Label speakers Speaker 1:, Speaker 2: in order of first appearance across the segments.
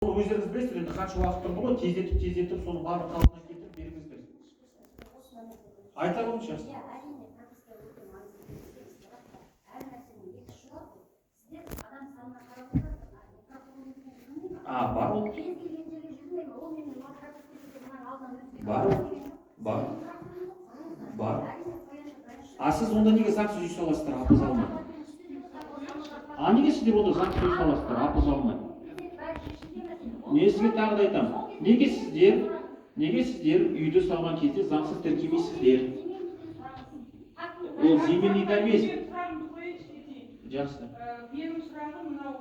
Speaker 1: Өздеріңіз білесіздер, енді қанша уақыт тұрды ғой, тездетіп соны барлық қалпына келтіріп беріңіздер. Айта алыңызшы.
Speaker 2: Иә, әрине, прописка өте маңызды. Әр нәрсенің екі ұшы бар ғой. Сіздер адам санына қарап отырсыздар,
Speaker 1: бар ол.
Speaker 2: кез келген жерге жүрмейді, ол менің пропискаға мына алдынан өтпейді.
Speaker 1: Бар. Сіз онда неге заңсыз үй саласыздар, апыз алмай? Неге сіздер онда заңсыз үй саласыздар, апыз алмай? Мен сізге тағы да айтамын. Неге сіздер үйді салған кезде заңсыз тіркемейсіздер? Ол земельный емес. Жақсы.
Speaker 3: Менің сұрағым мынау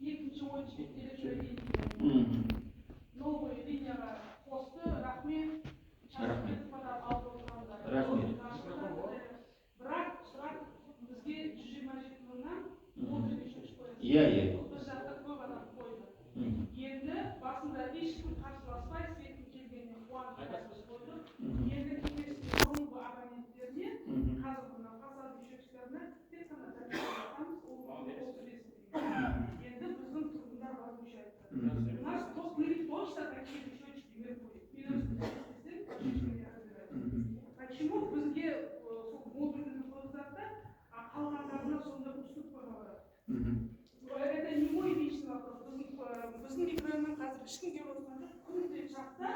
Speaker 3: екінші очередь электролиния. Новый линияға қосты, рахмет. Рахмет. Бірақ сұрақ бізге 127 мыңнан 13 қойды.
Speaker 1: Иә.
Speaker 3: Біз жақта көп адам қойды. Енді басында ешкім қарсыласпай, светім келгеніне қуанып қойды. Енді келесі бұрынғы абоненттеріне, қазір мына фасад счетчиктеріне тек қана тәртіппен ол төлесін. Енді біздің тұрғындар возмущается. У нас были точно такие же счетчики Меркурий. Почему бізге модульный қойылғанда қалғандарына сонда уступка бар? Это не мой личный вопрос. Біздің микрорайоннан қазір ешкімге отырғанда күнде жақта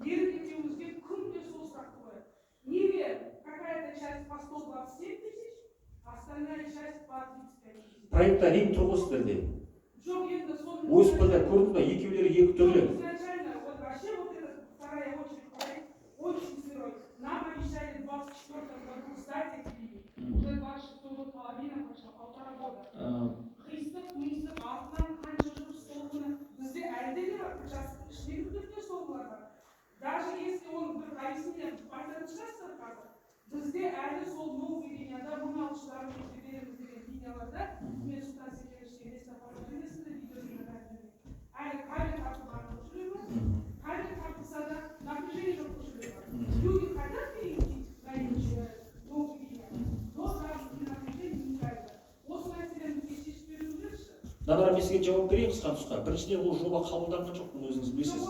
Speaker 3: беріп кетуімізге күнде сол сұрақты қояды. Неге какая-то часть по 127 тысяч, остальная часть по 35 тысяч?
Speaker 1: Проектта Рим тұрғызсыздар.
Speaker 3: Жоқ, енді соны...
Speaker 1: ОСП-да көрдіңіз ба, екеулері екі түрлі.
Speaker 3: Изначально, вот вообще вот эта вторая очередь проект очень сырой. Нам обещали в 24 году сдать эти линии. Уже 26 год половина прошла, 1,5 года. Қисып, артынан қанша жұмыс солғыны. Бізде әлде де бар, участок ішіне күтілген солғылар бар. Даже если он бір қайсыне айтатын шығарсыздар қазір, бізде әлі сол новый линияда 16-шыларын береміз деген линияларда мен Сұлтан Секеновичке леснофорденесінде видеосында бәрін әлі кабель тартылған жүрегі, кабель тартылса да напряжение жоқ жүрегі. Люди хотят перейти на новый линия, но даже напряжение не нравится. Осы мәселені шешіп беріңіздерші.
Speaker 1: Надара, мен сізге жауап берейін қысқа тұсқа. Біріншіден, ол жоба қабылданған жоқ, өзіңіз білесіз.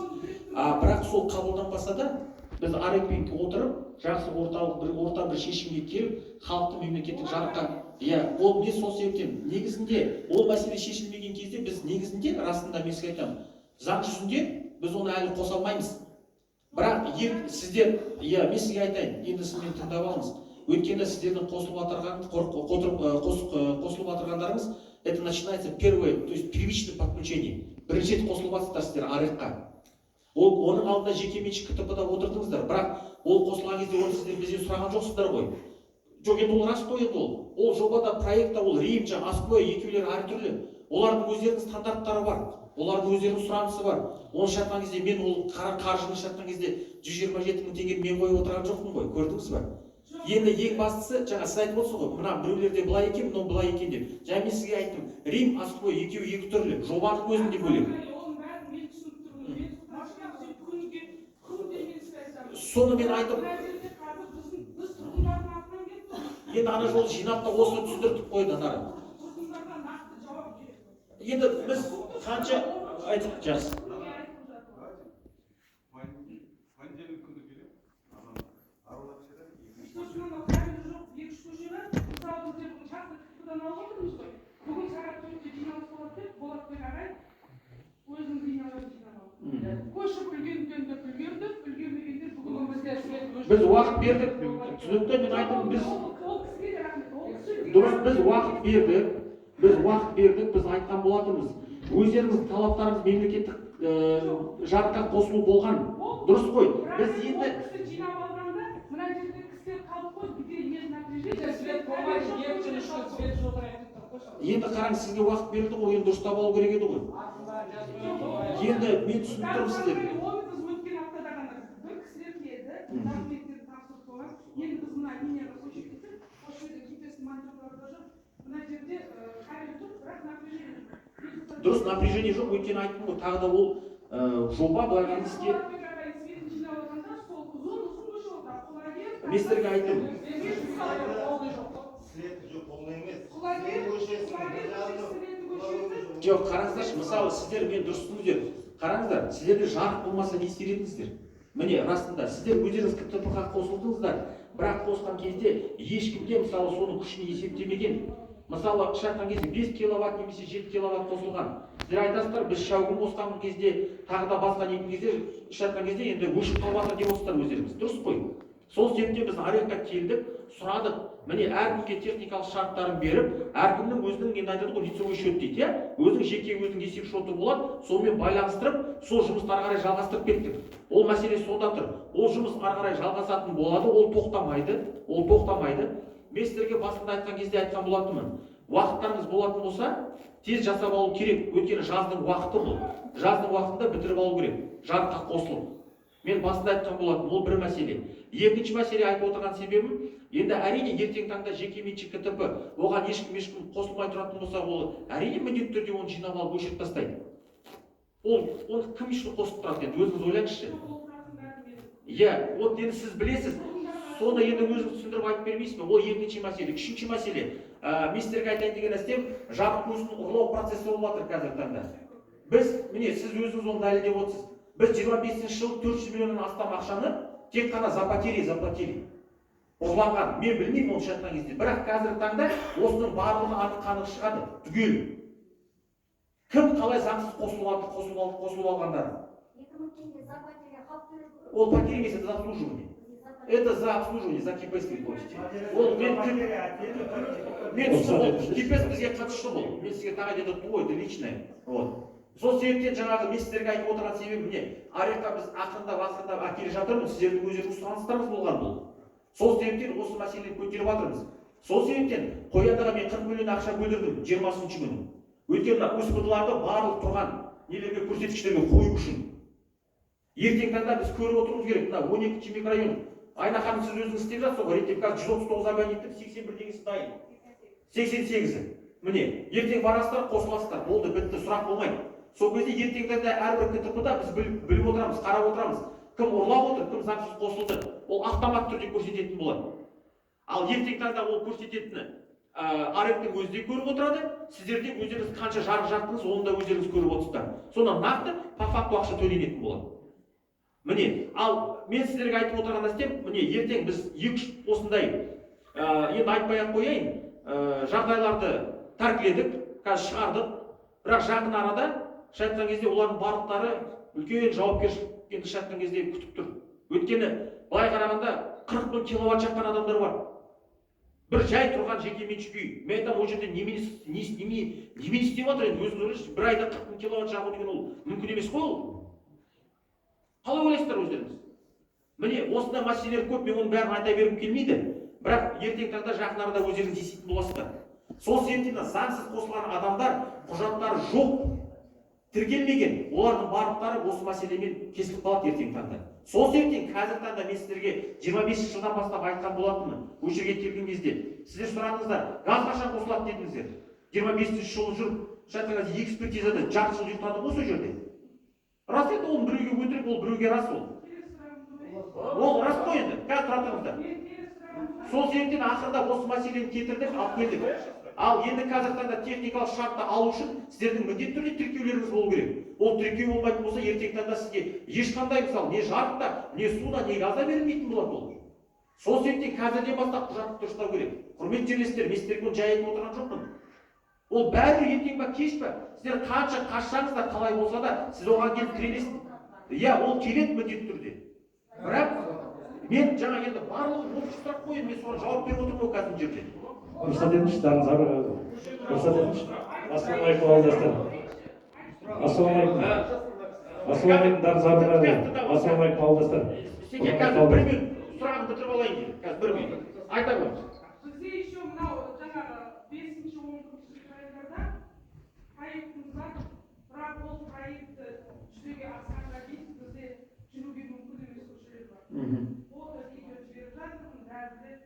Speaker 1: Бірақ сол қабылданбаса да, біз арекпен отырып, жақсы орта бір шешімге келіп, халықты мемлекеттік жарыққа, ол мен сол себептен негізінде ол мәселе шешілмеген кезде біз негізінде расында мен сізге айтамын, заң жүзінде біз оны әлі қоса алмаймыз. Бірақ сіздер, мен сізге айтайын, енді сіз мені тыңдап алыңыз. Өйткені сіздердің қосылып отырғандарыңыз, это начинается первое, то есть первичное подключение. Бірінші рет қосылып жатсыздар сіздер арекқа. Оның алдында жеке меншік КТП-да отырдыңыздар, бірақ ол қосылған кезде оны сіздер бізден сұраған жоқсыздар ғой. Жоқ, енді ол рас қой еді ол. Ол жобада, проектта ол Рим, Аскоя екеулері әртүрлі. Олардың өздерінің стандарттары бар. Олардың өздерінің сұранысы бар. Оны шатқан кезде мен ол қаржыны шатқан кезде 127 мың теңгені мен қойып отырған жоқпын ғой. Көрдіңіз ба? Енді ең бастысы, сіз айтып отырсыз ғой, мына біреулерде былай екен, мынау былай екен деп. Және мен сізге айттым, Рим, Аскоя екеуі екі түрлі. Жобаның өзінде бөлек. Соны мен айтып, енді ана жолы жинапта осыны түсіндірдік қойды анары. Енді біз қанша айтып жақсы.
Speaker 3: Бүгін сағат 4-те жиналыс болады деп, Болатбек ағай өзінің линияларын жинамады. Көшіп үлгергендер үлгермегендер бүгін
Speaker 1: біз уақыт бердік. Түсінікті, мен айттым, біз уақыт бердік, біз айтқан болатынбыз. Өздеріңіздің талаптарыңыз мемлекеттік жарыққа қосылу болған. Дұрыс қой. Біз енді
Speaker 3: жинап алғанда, мына жерде кісілер қалып қойды, бізге ел напряжение.
Speaker 1: Енді қараңыз, сізге уақыт берілді ғой, енді дұрыстап алу керек еді ғой. Енді мен түсініп тұрмын сіздерге.
Speaker 3: Оны біз өткен аптада ғана бір кісілер келді, документтерді тапсырып қойған. Енді біз мына линияға көшіп кеттік, осы жерде кипесін монтировкаларда жоқ. Мына жерде кабель тұр, бірақ напряжение жоқ.
Speaker 1: Дұрыс, напряжение жоқ, өйткені айттым ғой, тағы да ол жоба былайған іске. Мен сіздерге айттым. Жоқ, қараңыздаршы, мысалы сіздер мен дұрыс түсіндіңіздер. қараңыздар, сіздерде жарық болмаса не істер едіңіздер? Міне расында сіздер өздеріңіз КТП-ға қосылдыңыздар, бірақ қосқан кезде ешкімге мысалы соның күшін есептемеген. Мысалы шаққан кезде 5 киловатт немесе 7 киловатт қосылған. Сіздер айтасыздар, біз шәугім қосқан кезде, тағы да басқа нетін кезде, шаққан кезде енді өшіп қалып жатыр деп отырсыздар өздеріңіз. Дұрыс қой. Сол себептен біз арекқа келдік, сұрадық. Міне әркімге техникалық шарттарын беріп, әркімнің өзінің енді айтады ғой лицевой счет дейді, иә? Өзінің жеке өзінің есеп шоты болады, сонымен байланыстырып, сол жұмысты ары қарай жалғастырып кеттік. Ол мәселе сонда тұр. Ол жұмыс ары қарай жалғасатын болады, ол тоқтамайды, ол тоқтамайды. Мен сіздерге басында айтқан кезде айтқан болатынмын. Уақыттарыңыз болатын болса, тез жасап алу керек. Өйткені жаздың уақыты бұл. Жаздың уақытында бітіріп алу керек. Жарыққа қосылып. Мен басында айтқан болатын, ол бір мәселе. Екінші мәселе айтып отырған себебім, енді әрине ертең таңда жекеменшік КТП, оған ешкім қосылмай тұратын болса, ол әрине міндетті түрде оны жинап алып өшіріп тастайды. Оны кім үшін қосып тұрады енді өзіңіз ойлаңызшы. Иә, вот енді сіз білесіз, соны енді өзіңіз түсіндіріп айтып бермейсіз бе? Ол екінші мәселе. Үшінші мәселе, мен сіздерге айтайын деген нәрсем, жарық көзін ұрлау процесі болып жатыр қазіргі таңда. Біз, міне, сіз өзіңіз оны дәлелдеп отырсыз. Біз 25 жылы 400 миллионнан астам ақшаны тек қана заплатили. Ұрланған. Мен білмеймін оны шатқан кезде. Бірақ қазіргі таңда осының барлығы аты қанық шығады. Түгел. Кім қалай заңсыз қосылып алғандары? Ол пакет емес, это за обслуживание. Это за обслуживание, за кипеский почте. Ол мен кипес бізге қатысты бұл. Мен сізге тағы айтып отырмын, это личное. Вот. Сол себептен жаңағы мен сіздерге айтып отырған себебім міне, арекқа біз ақырындап әкеле жатырмыз, сіздердің өздеріңіз сұраныстарыңыз болған бұл. Сол себептен осы мәселені көтеріп жатырмыз. Сол себептен Қояндағы мен 40 миллион ақша бөлдірдім 20-шы күні. Өйткені УСПД-ларды барлық тұрған нелерге көрсеткіштерге қою үшін. Ертең таңда біз көріп отыруымыз керек. Мына 12-ші микрорайон. Айна ханым, сіз өзіңіз істеп жатсыз ғой. Реттеп қазір 139 абоненттің 81 дегесі дайын. 88-і. Міне, ертең барасыздар, қосыласыздар. Болды, бітті, сұрақ болмайды. Сол кезде ертең таңда әрбір КТП-да біз біліп отырамыз, қарап отырамыз. Кім ұрлап отыр, кім заңсыз қосылды. Ол автомат түрде көрсететін болады. Ал ертең таңда ол көрсететіні аректің өзі де көріп отырады. Сіздер де өздеріңіз қанша жарық жақтыңыз, оны да өздеріңіз көріп отырсыздар. Сонда нақты по факту ақша төленетін болады. Міне, ал мен сіздерге айтып отырған нәрсем, міне ертең біз осындай енді айтпай-ақ қояйын, жағдайларды тәркіледік, қазір шығардық. Бірақ жақын арада шайтқан кезде олардың барлықтары үлкен жауапкершілікті шайтқан кезде күтіп тұр. Өйткені былай қарағанда 40 мың киловатт жаққан адамдар бар. Бір жай тұрған жекеменшік үй. Мен айтамын, ол жерде немен істеп жатыр енді өзіңіз ойлаңызшы, бір айда 40 мың киловатт жағу деген ол мүмкін емес қой ол. Қалай ойлайсыздар өздеріңіз? Міне, осындай мәселелер көп, мен оның бәрін айта бергім келмейді. Бірақ ертең таңда жақын арада өздеріңіз еститін боласыздар. Сол себептен заңсыз қосылған адамдар құжаттары жоқ, тіркелмеген, олардың барлықтары осы мәселемен кесіліп қалады ертең таңда. Сол себептен қазіргі таңда мен сіздерге 25 жылдан бастап айтқан болатынмын. Осы жерге келген кезде сіздер сұрадыңыздар, газ қашан қосылады дедіңіздер. 25 жылы жүріп, шайтанға экспертизада жарты жыл ұйықтадық осы жерде. Рас еді, ол біреуге өтірік, ол біреуге рас ол. Ол рас қой енді, қазір тұра тұрыңыздар. Сол себептен ақырында осы мәселені кетірдік, алып келдік. Ал енді қазір таңда техникалық шартты алу үшін сіздердің міндетті түрде тіркеулеріңіз болу керек. Ол тіркеу болмайтын болса, ертең таңда сізге ешқандай мысалы не жарықта, не суда, не газда берілмейтін болады ол. Сол себептен қазірден бастап құжатты дұрыстау керек. Құрметті жерлестер, мен сіздерге оны жай айтып отырған жоқпын. Ол бәрі ертең ба, кеш па, сіздер қанша қашсаңыз да қалай болса да, сіз оған келіп тірелесіз. Иә, ол келеді міндетті түрде. Бірақ мен жаңа енді барлығы осы сұрақ қойып, мен соған жауап беріп отырмын қазір жерде.
Speaker 4: Рұқсат етіңізші, рұқсат етіңізші. Ассалаумағалейкум ауылдастар. Ассалаумағалейкум ассалаумағалейкум ауылдастар.
Speaker 1: Секе қазір бір минут сұрағын бітіріп алайын дейді. Қазір бір минут. Айта қойыңыз.
Speaker 3: Бізде еще мынау жаңағы 5-10 айларда проектіміз бар. Бірақ ол проектті жүзеге асқанға дейін бізде жүруге мүмкін емес көшелер бар. Ол видео жіберіп жатырмын, бәрінде.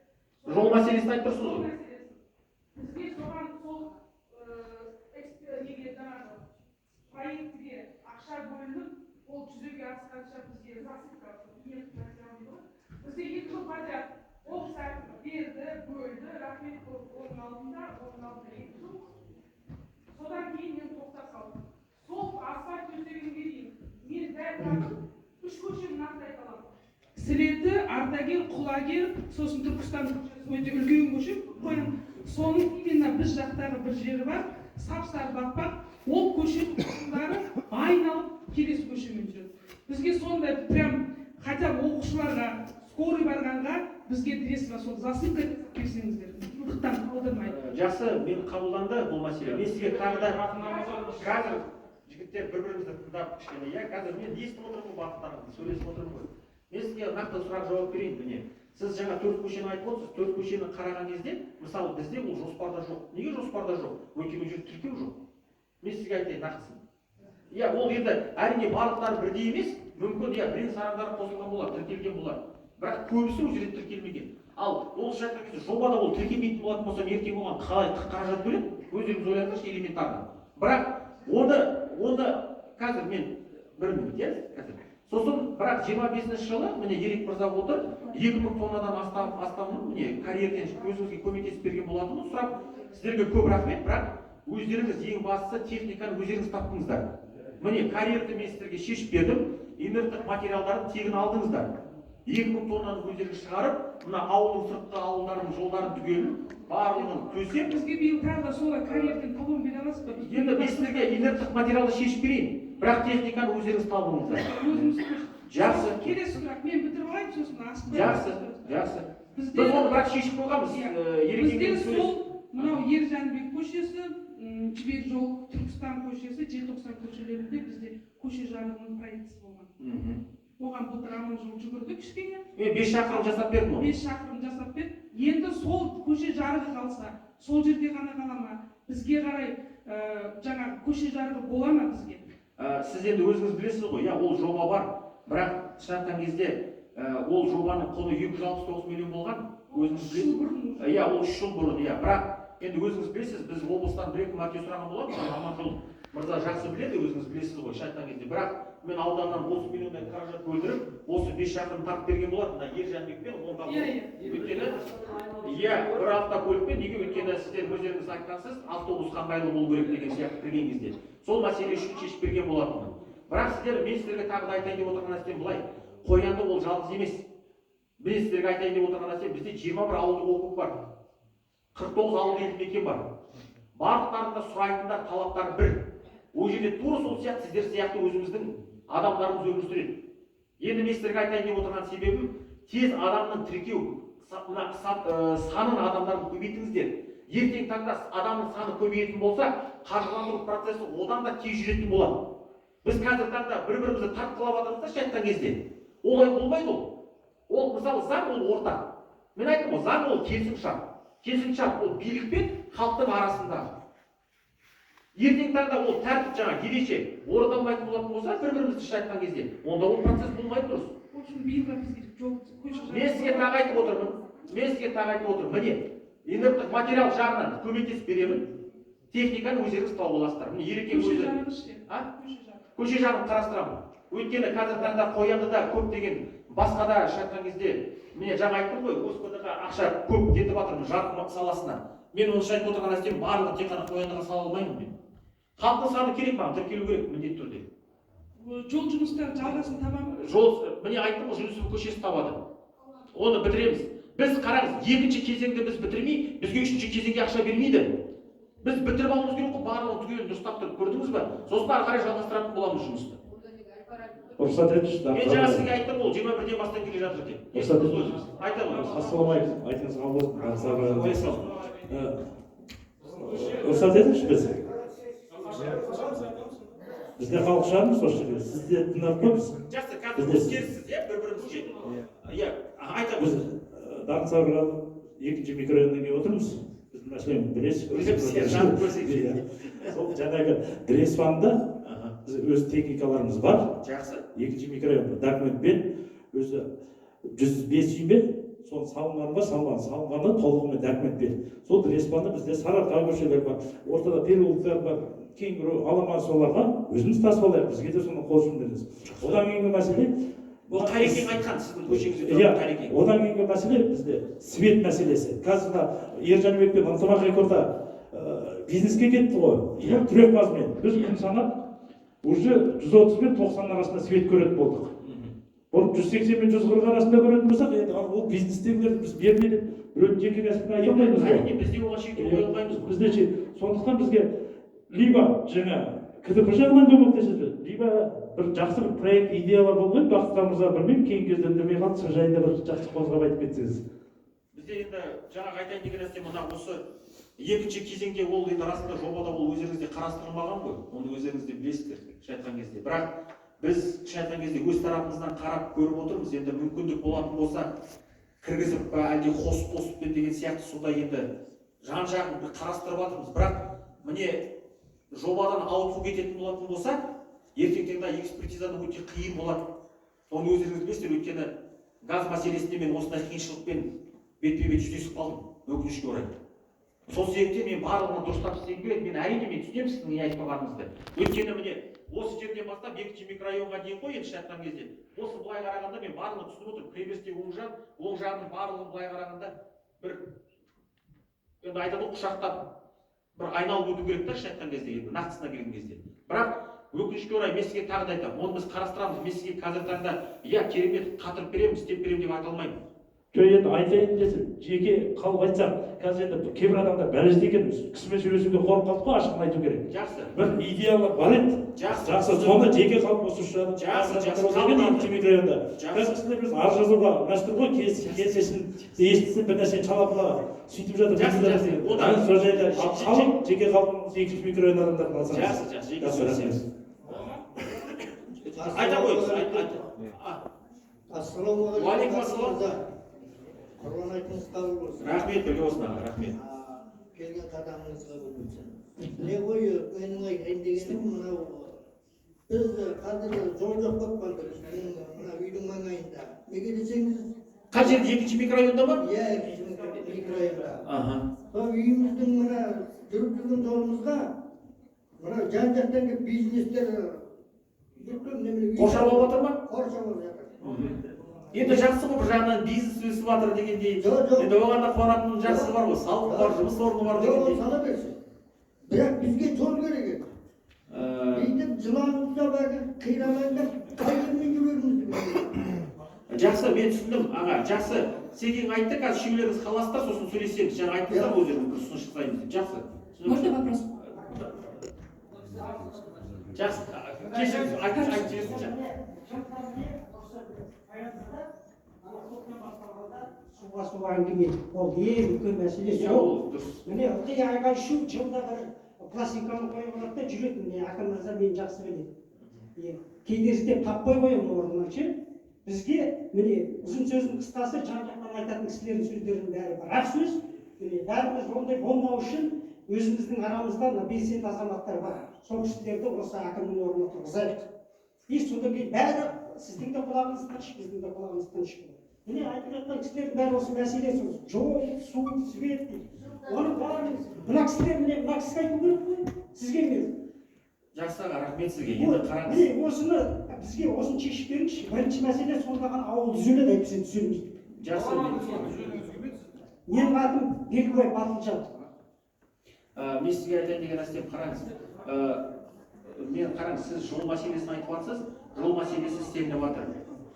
Speaker 1: Жол мәселесін айтып тұрсыз ғой.
Speaker 3: Бізге соған сол неге жаңағы проектіге ақша бөлініп, ол жүзеге асқанша бізге засыпка bizde 2 жыл подряд облыс әкімі берді, бөлді, рахмет оның алдында 2 жыл. Содан кейін мен тоқтап қалдым. Сол асфальт төсегенге дейін үш көшені нақты айта аламын. Сіреті, Ардагер, Құлагер, сосын Түркістан көшесі өте үлкен көше. Соның именно біз жақтағы бір жері бар, сап-сары батпақ. Ол көшенің тұрғындары айналып келесі көшемен жүреді. Бізге сондай прям хотя бы оқушыларға скорый барғанға бізге дресқа сол засылка берсеңіздер, ұдықтан қалдырмайды.
Speaker 1: Жақсы, мен қабылданды бұл мәселе. Мен сізге тағы да қазір жігіттер бір-бірімізді тыңдап кішкене, иә, қазір мен естіп отырмын бағыттарыңызды, сөйлесіп отырмын ғой. Мен сізге нақты сұрақ жауап берейін. Міне, сіз жаңа 4 көшені айтып отырсыз. 4 көшені қараған кезде, мысалы бізде бұл жоспарда жоқ. Неге жоспарда жоқ? Өйткені жерде тіркеу жоқ. Мен сізге айтайын нақтысын. Иә, ол енді әрине барлықтары бірдей емес, мүмкін иә бірең сараңдары қосылған болар, тіркелген болар. Бірақ көбісі ол жерде тіркелмеген. Ал ол жатқан кезде жобада ол тіркелмейтін болатын болса, ертең оған қалай қаражат бөледі? Өздеріңіз ойлаңыздаршы элементарно. Бірақ оны қазір мен бір минут, иә, қазір. Сосын бірақ 25-ші жылы міне Ерек мырза отыр, 2000 тоннадан астамын міне карьерден өзіңізге көмектесіп берген болатынын сұрап, сіздерге көп рахмет. Бірақ өздеріңіз ең бастысы техниканы өздеріңіз таптыңыздар. Міне карьерді мен сіздерге шешіп бердім, инерттік материалдарын тегін алдыңыздар. 2000 тоннаны өздеріңіз шығарып, мына ауылдың сыртқы ауылдарының жолдарын түгелін барлығын төсеп,
Speaker 3: бізге биыл тағы да солай карьерден талон бере аласыз ба?
Speaker 1: енді мен сіздерге инерттік материалды шешіп берейін. Бірақ техниканы өздеріңіз табыңыздар. Жақсы.
Speaker 3: Келесі сұрақ, мен бітіріп алайын, сосын
Speaker 1: астында. Жақсы. Біз оны бірақ шешіп қойғанбыз.
Speaker 3: Бізде сол мынау Ержанбек көшесі, Жібек жол, Түркістан көшесі, Желтоқсан көшелерінде бізде көше жарығының проектісі болған. Оған былтыр Аманжол жүгірді кішкене.
Speaker 1: 5 шақырым жасап бердім оны.
Speaker 3: 5 шақырым жасап берді. Енді сол көше жарығы қалса, сол жерде ғана қала ма? Бізге қарай жаңа көше жарығы бола ма бізге?
Speaker 1: Сіз енді өзіңіз білесіз ғой, иә, ол жоба бар. Бірақ шаққан кезде ол жобаның құны 269 миллион болған. Өзіңіз білесіз. Иә, ол 3 жыл бұрын, иә. Бірақ енді өзіңіз білесіз, біз облыстан 1-2 мәрте сұраған боламыз. Аманжол мырза жақсы біледі, өзіңіз білесіз ғой, шаққан кезде. Бірақ мен ауданнан 30 миллиондай қаражат бөлдіріп, осы 5 шақырым тартып берген болатын. Мына Ержанбекпен онда өйткені иә, бір автокөлікпен, неге өйткені сіздер өздеріңіз айтқансыз, автобус ыңғайлы болу керек деген сияқты кірген кезде. Сол мәселе үшін шешіп берген болатынмын. Бірақ мен сіздерге тағы да айтайын деп отырған нәрсем былай. Қоянды ол жалғыз емес. Мен сіздерге айтайын деп отырған нәрсем, бізде 21 ауылдық округ бар. 49 ауылдық елді мекен бар. Барлықтарында сұрайтындар талаптары бір. Ол жерде тура сол сияқты сіздер сияқты өзіміздің адамдарымыз өмір сүреді. Енді мен сіздерге айтайын деп отырған себебім, тез адамның тіркеу санын адамдардың көбейтіңіздер. Ертең таңда адамның саны көбейетін болса, қаржыландыру процесі одан да тез жүретін болады. Біз қазір таңда бір-бірімізді тартқылап жатырмыз да айтқан кезде. Олай болмайды ол. Ол мысалы заң ол ортақ. Мен айттым ғой, заң ол келісімшарт. Келісімшарт ол билік пен халықтың арасында. Ертең таңда ол тәртіп жаңа ереше орындалмайтын болатын болса, бір-бірімізді айтқан кезде, онда ол процесс болмайды дұрыс. Мен сізге тағы айтып отырмын. Міне, инерттік материал жағынан көмектесіп беремін. Техниканы өздеріңіз тауып аласыздар. Міне Ерекең өзі. Көше жағын қарастырамын. Өйткені қазір таңда Қояндыда көптеген басқа да шаққан кезде, міне жаңа айттым ғой, ОСПД-ға ақша көп кетіп жатыр жарық саласына. Мен оны айтып отырған нәрсем барлығы тек қана Қояндыға сала алмаймын мен. Халықтың саны керек, маған тіркелу керек міндетті түрде.
Speaker 3: Жол жұмыстары жалғасын табамын.
Speaker 1: Міне айттым ғой, Жүнісов көшесі табады. Оны бітіреміз. Біз қараңыз, екінші кезеңді біз бітірмей, бізге үшінші кезеңге ақша бермейді. Біз бітіріп алуымыз керек қой, барлығын түгелін дұрыстап тұрып көрдіңіз ба? Сосын ары қарай жалғастыратын боламыз жұмысты.
Speaker 4: Рұқсат етіңізші.
Speaker 1: Мен жаңа сізге айттым ол 21-ден бастан келе жатыр деп.
Speaker 4: Рұқсат етіңіз.
Speaker 1: Айтамын.
Speaker 4: Ассалаумағалейкум. Айтыңыз қабыл болсын. Рұқсат етіңізші біз. Бізде халық шығармыз осы жерге. Сізде тыңдап қоймыз.
Speaker 1: Жақсы, қазір өзгеріссіз, иә, бір-бірімізге. Иә, айтамыз.
Speaker 4: Даңғылсарған 2-ші микрорайондан келіп отырмыз. Біздің мәселені білесіз. Сол жаңағы Дреспанда өз техникаларымыз бар.
Speaker 1: Жақсы.
Speaker 4: 2-ші микрорайон документпен өзі 105 үй мен соны салынған ба, салынғанда толығымен документпен. Сол Дреспанда бізде сарыарқа көшелер бар, ортада переулықтар бар, Кеңгіру, Аламан соларға өзіміз тасып алайық, бізге де соны қол жұмсаймыз. Одан кейінгі мәселе
Speaker 1: ол Қарекең айтқан сіздің көшеңізде Қарекең.
Speaker 4: Одан кейінгі мәселе бізде свет мәселесі. Қазір Ержанбекпен ынтымақ рекорда бизнеске кетті ғой. Түрек базымен біз күн санап уже 130 пен 90 арасында свет көретін болдық. Бұрын 180 мен 140 арасында көретін болсақ, енді ол бизнестегілер біз бермеді, біреудің жеке кәсібін айта алмаймыз ғой.
Speaker 1: Әрине, бізде оған шектеу қоя алмаймыз.
Speaker 4: Бізде ше, сондықтан бізге либо жаңа КДП жағынан көмектеседі, либо бір жақсы бір проект идеялар болмайды. Бақытжан мырза, білмеймін, кейін кезде үндемей қалды, сол жайында бір жақсы қозғап айтып кетсеңіз.
Speaker 1: Бізде енді жаңағы айтайын деген нәрсе мына осы екінші кезеңде ол енді расында жобада ол өздеріңізде қарастырылмаған ғой. Оны өздеріңіз де білесіздер кіші айтқан кезде. Бірақ біз кіші айтқан кезде өз тарапымыздан қарап көріп отырмыз. Енді мүмкіндік болатын болса кіргізіп па әлде қосып пен деген сияқты сондай енді жан жағын қарастырып жатырмыз. Бірақ міне жобадан ауытқу кететін болатын болса ертеңгі таңда экспертизаны өте қиын болады. Оны өздеріңіз білесіздер, өйткені газ мәселесінде мен осындай қиыншылықпен бетпе-бет жүздесіп қалдым, өкінішке орай. Сол себептен мен барлығын дұрыстап істегім келеді. Мен әрине мен түсінемін сіздің не айтып тұрғаныңызды. Өйткені міне осы жерден бастап екінші микрорайонға дейін ғой енді шаққан кезде. Осы былай қарағанда мен барлығын түсініп отырмын. Кіреберісте оң жағының барлығын былай қарағанда бір енді айтады ғой құшақтап бір айналып өту керек та шаққан кезде енді нақтысына келген кезде. Бірақ өкінішке орай мен сізге тағы да айтамын. Оны біз қарастырамыз. Мен сізге қазіргі таңда иә керемет қатырып беремін, істеп беремін деп айта алмаймын.
Speaker 4: Енді айтайын десем, жеке қалып айтсақ, қазір енді кейбір адамдар бәлежді екен, кісімен сөйлесуге қорқып қалды ғой, ашығын айту керек.
Speaker 1: Жақсы.
Speaker 4: Бір идеялар бар еді. Жақсы. Сонда жеке қалып осы үшін микрорайонда. Қазір кісілер біз арыз жазуға мәжбүр ғой, келсесін, естісін, бір нәрсені шалапыла сөйтіп жатыр.
Speaker 1: Одан
Speaker 4: сол жайда қалып, жеке қалып екінші микрорайон адамдарын алсаңыз.
Speaker 1: Жақсы. Айта қойыңыз.
Speaker 5: Ассаламағалейкум.
Speaker 1: Уалейкум ассалам.
Speaker 5: Құрбан айтыңыз қабыл болсын.
Speaker 1: Рахмет, бірге болсын аға, рахмет.
Speaker 5: Келген қадамыңызға болсын. Не ғой, менің айтайын дегенім мынау біз қазір жол жоқ болып қалды біздің мына үйдің маңайында. Неге десеңіз,
Speaker 1: Қай жерде екінші микрорайонда ма?
Speaker 5: иә, екінші микрорайонда.
Speaker 1: Аха.
Speaker 5: Үйіміздің мына жүріп жүрген жолымызға мына жан жақтан келіп бизнестер
Speaker 1: қоршап алып жатыр ма?
Speaker 5: Қоршап алып жатыр.
Speaker 1: Енді жақсы ғой, бір жағынан бизнес өсіп жатыр дегендей.
Speaker 5: Жоқ.
Speaker 1: Енді оған да қуанатын жақсы бар ғой, салық бар, жұмыс орны бар дегендей.
Speaker 5: Сала берсін. Бірақ бізге жол керек еді. Бүйтіп жыланып бәрі қиналаңдап қай жермен жүрерімізді.
Speaker 1: Жақсы, мен түсіндім аға, жақсы. Сен айтты, қазір үшеулеріңіз қаласыздар, сосын сөйлесеміз. Жаңа айттыңыздар өздеріңіз бір ұсыныс жасаймыз деп. Жақсы.
Speaker 6: Можно вопрос?
Speaker 1: Жақсы. Кешіріңіз, айтып жіберсінші.
Speaker 7: Суға су әңгіме ол ең үлкен мәселе сол. Міне ылғи айға шу жылда бір пластиканы қойып алады да жүреді. Міне әкім мырза мені жақсы біледі. Кейде іздеп таппай қоямын орнынан ше. Бізге міне ұзын сөздің қысқасы жан жақтан айтатын кісілердің сөздерінің бәрі бір ақ сөз. Міне бәріміз ондай болмау үшін өзіміздің арамызда белсенді азаматтар бар. Сол кісілерді осы әкімнің орнына тұрғызайық. И содан кейін бәрі сіздің де құлағыңыз тыныш, біздің де құлағымыз тыныш. Міне айтып жатқан кісілердің бәрі осы мәселе сол жол, су, свет дейді. Оны бәрін мына кісілер мына кісіге айту керек қой, сізге емес.
Speaker 1: Жақсы аға, рахмет сізге. Енді қараңыз.
Speaker 7: Міне осыны бізге осыны шешіп беріңізші. Бірінші мәселе сонда ғана ауыл түзеледі, әйтпесе түзелмейді.
Speaker 1: Жақсы.
Speaker 7: Менің атым Бекбай Батылжан.
Speaker 1: Мен сізге айтайын деген нәрсе қараңыз. Мен қараңыз, сіз жол мәселесін айтып жатсыз, жол мәселесі істелініп жатыр.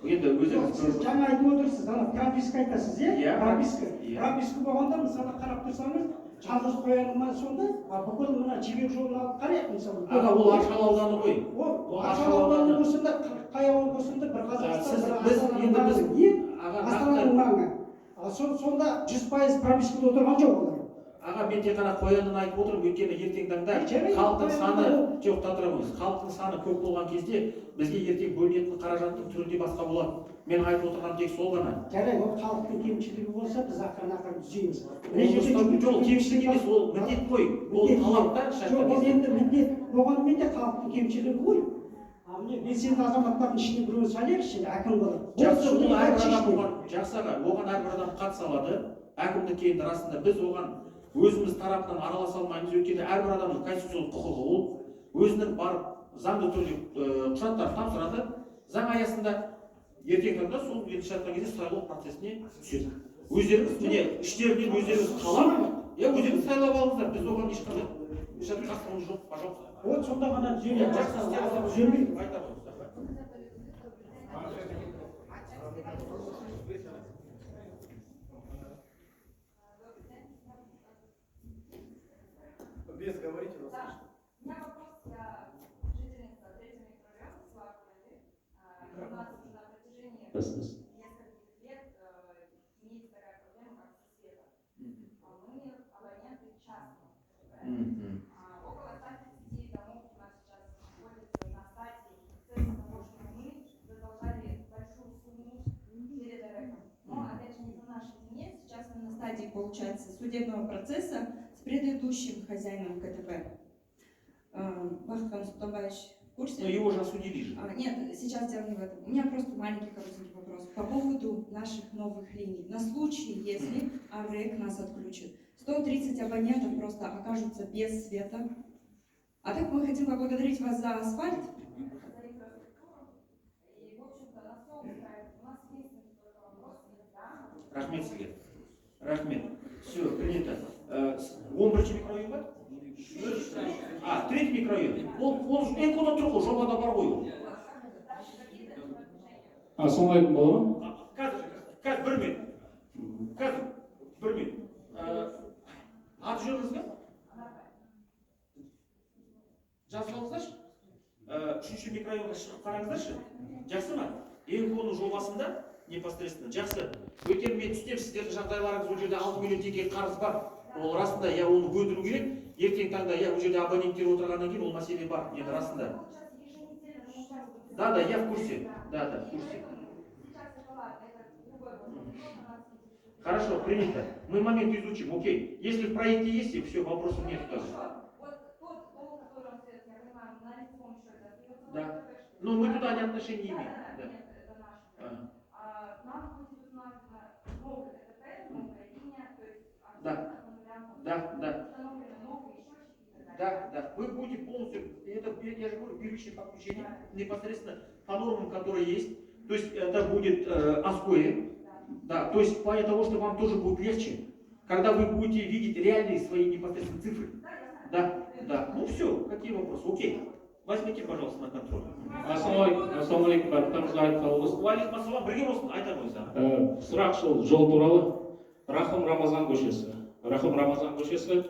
Speaker 1: Енді өзіңіз
Speaker 7: Сіз жаңа айтып отырсыз, ана прописка айтасыз, иә? Прописка.
Speaker 1: Иә.
Speaker 7: Прописка болғанда мысалы қарап тұрсаңыз, жалғыз қоянма сонда, бүкіл мына жібек жолын алып қарайық мысалы.
Speaker 1: Аға, ол Аршалы ауданы ғой.
Speaker 7: Ол Аршалы ауданы болсын да, қай ауыл болсын да, бір Қазақстан, Астананың маңы. Сонда 100% пропискада отырған жоқ олар.
Speaker 1: Аға, мен тек қана қоянын айтып отырмын, өйткені ертең таңда халықтың саны, жоқ, татырамыз, халықтың саны көп болған кезде бізге ертең бөлінетін қаражаттың түрі де басқа болады. Мен айтып отырғаным тек сол ғана.
Speaker 7: Жарайды, ол халықтың кемшілігі болса, біз ақырын түзейміз.
Speaker 1: Жоқ, кемшілік емес, ол міндет қой, ол талап та.
Speaker 7: Жоқ, ол енді міндет болғанымен де халықтың кемшілігі ғой. Міне белсенді азаматтардың ішіне біреуін салайықшы, әкім болып.
Speaker 1: Жақсы, ол әрбір адам оған, жақсы аға, оған әрбір адам қатыса алады. Әкімдікке енді расында біз оған өзіміз тарапынан араласа алмаймыз, өйткені әрбір адамның конституциялық құқығы ол өзінің барып заңды түрде құжаттар тапсырады. Заң аясында ертең таңда сол келісім шартқа кезде сайлау процесіне түседі. өздеріңіз міне іштерінен өздеріңіз қалап өздеріңіз сайлап алыңыздар, біз оған ешқандай шатқасымыз жоқ, пожалуйста.
Speaker 7: Вот сонда ғана
Speaker 1: Жақсы істеріңіз
Speaker 7: түзелмейді.
Speaker 1: айтамыз.
Speaker 6: Без говорите, вас
Speaker 8: Да. У меня вопрос, я жительница третьего микрорайона Славкина. У нас уже на протяжении нескольких лет имеется такая проблема, как со светом. Мы абоненты частные. Около 130 домов у нас сейчас находятся на стадии процесса того, что мы задолжали большую сумму перед РЭКом. Но, опять же, не по нашей вине. Сейчас мы на стадии, получается, судебного процесса с предыдущим хозяином КТП. Бахтхан Султанбаевич в курсе?
Speaker 1: Но его же осудили же.
Speaker 8: Нет, сейчас дело не в этом. У меня просто маленький коротенький вопрос. По поводу наших новых линий. На случай, если АРЭК нас отключит, 130 абонентов просто окажутся без света. А так мы хотим поблагодарить вас за асфальт, за инфраструктуру. И, в общем-то, нас все устраивает. У нас единственный только вопрос.
Speaker 1: Рахмет сізге. Рахмет. Все, принято. 11-ші микрорайон ба? А, 3-й микрорайон. Ол экода тұр ғой, жобада бар ғой ол.
Speaker 9: Ассалаумағалейкум, бола ма?
Speaker 1: Қазір 1 минут. Қазір 1 минут. Аты жөніңіз кім? Жазып алыңыздаршы. 3-ші микрорайонға шығып қараңыздаршы. Жақсы ма? Эконың жобасында непосредственно жақсы. Өйткені мен түсінемін, сіздердің жағдайларыңыз ол жерде 6 миллион теңге қарыз бар. Ол расында оны өндіру керек. Ертең таңда ол жерде абоненттер отырғаннан кейін ол мәселе бар. Енді расында. Да, я в курсе. Да, в курсе. Хорошо, принято. Мы момент изучим, окей. Если в проекте есть, и все, вопросов нет.
Speaker 8: Вот тот дом, который он свет, я понимаю, на лицевом счете.
Speaker 1: Да. Но мы туда не отношения не имеем.
Speaker 8: Да. Нет, это наше. Нам будет установлено новый КТП, новая линия, то есть установлены новые счетчики и так далее.
Speaker 1: Да. Вы будете полностью, это, я же говорю, первичное подключение, непосредственно по нормам, которые есть. То есть это будет АСКОЭ. Да, то есть в плане того, что вам тоже будет легче, когда вы будете видеть реальные свои непосредственно цифры. Да. Ну все, какие вопросы? Окей. Возьмите, пожалуйста, на контроль.
Speaker 9: Ассалаумағалейкум, барлықтарыңызға айтқалы болсын.
Speaker 1: Уалейкум ассалам, бірге болсын, айтамыз.
Speaker 9: Сұрақ жол туралы. Рахым Рамазан көшесі.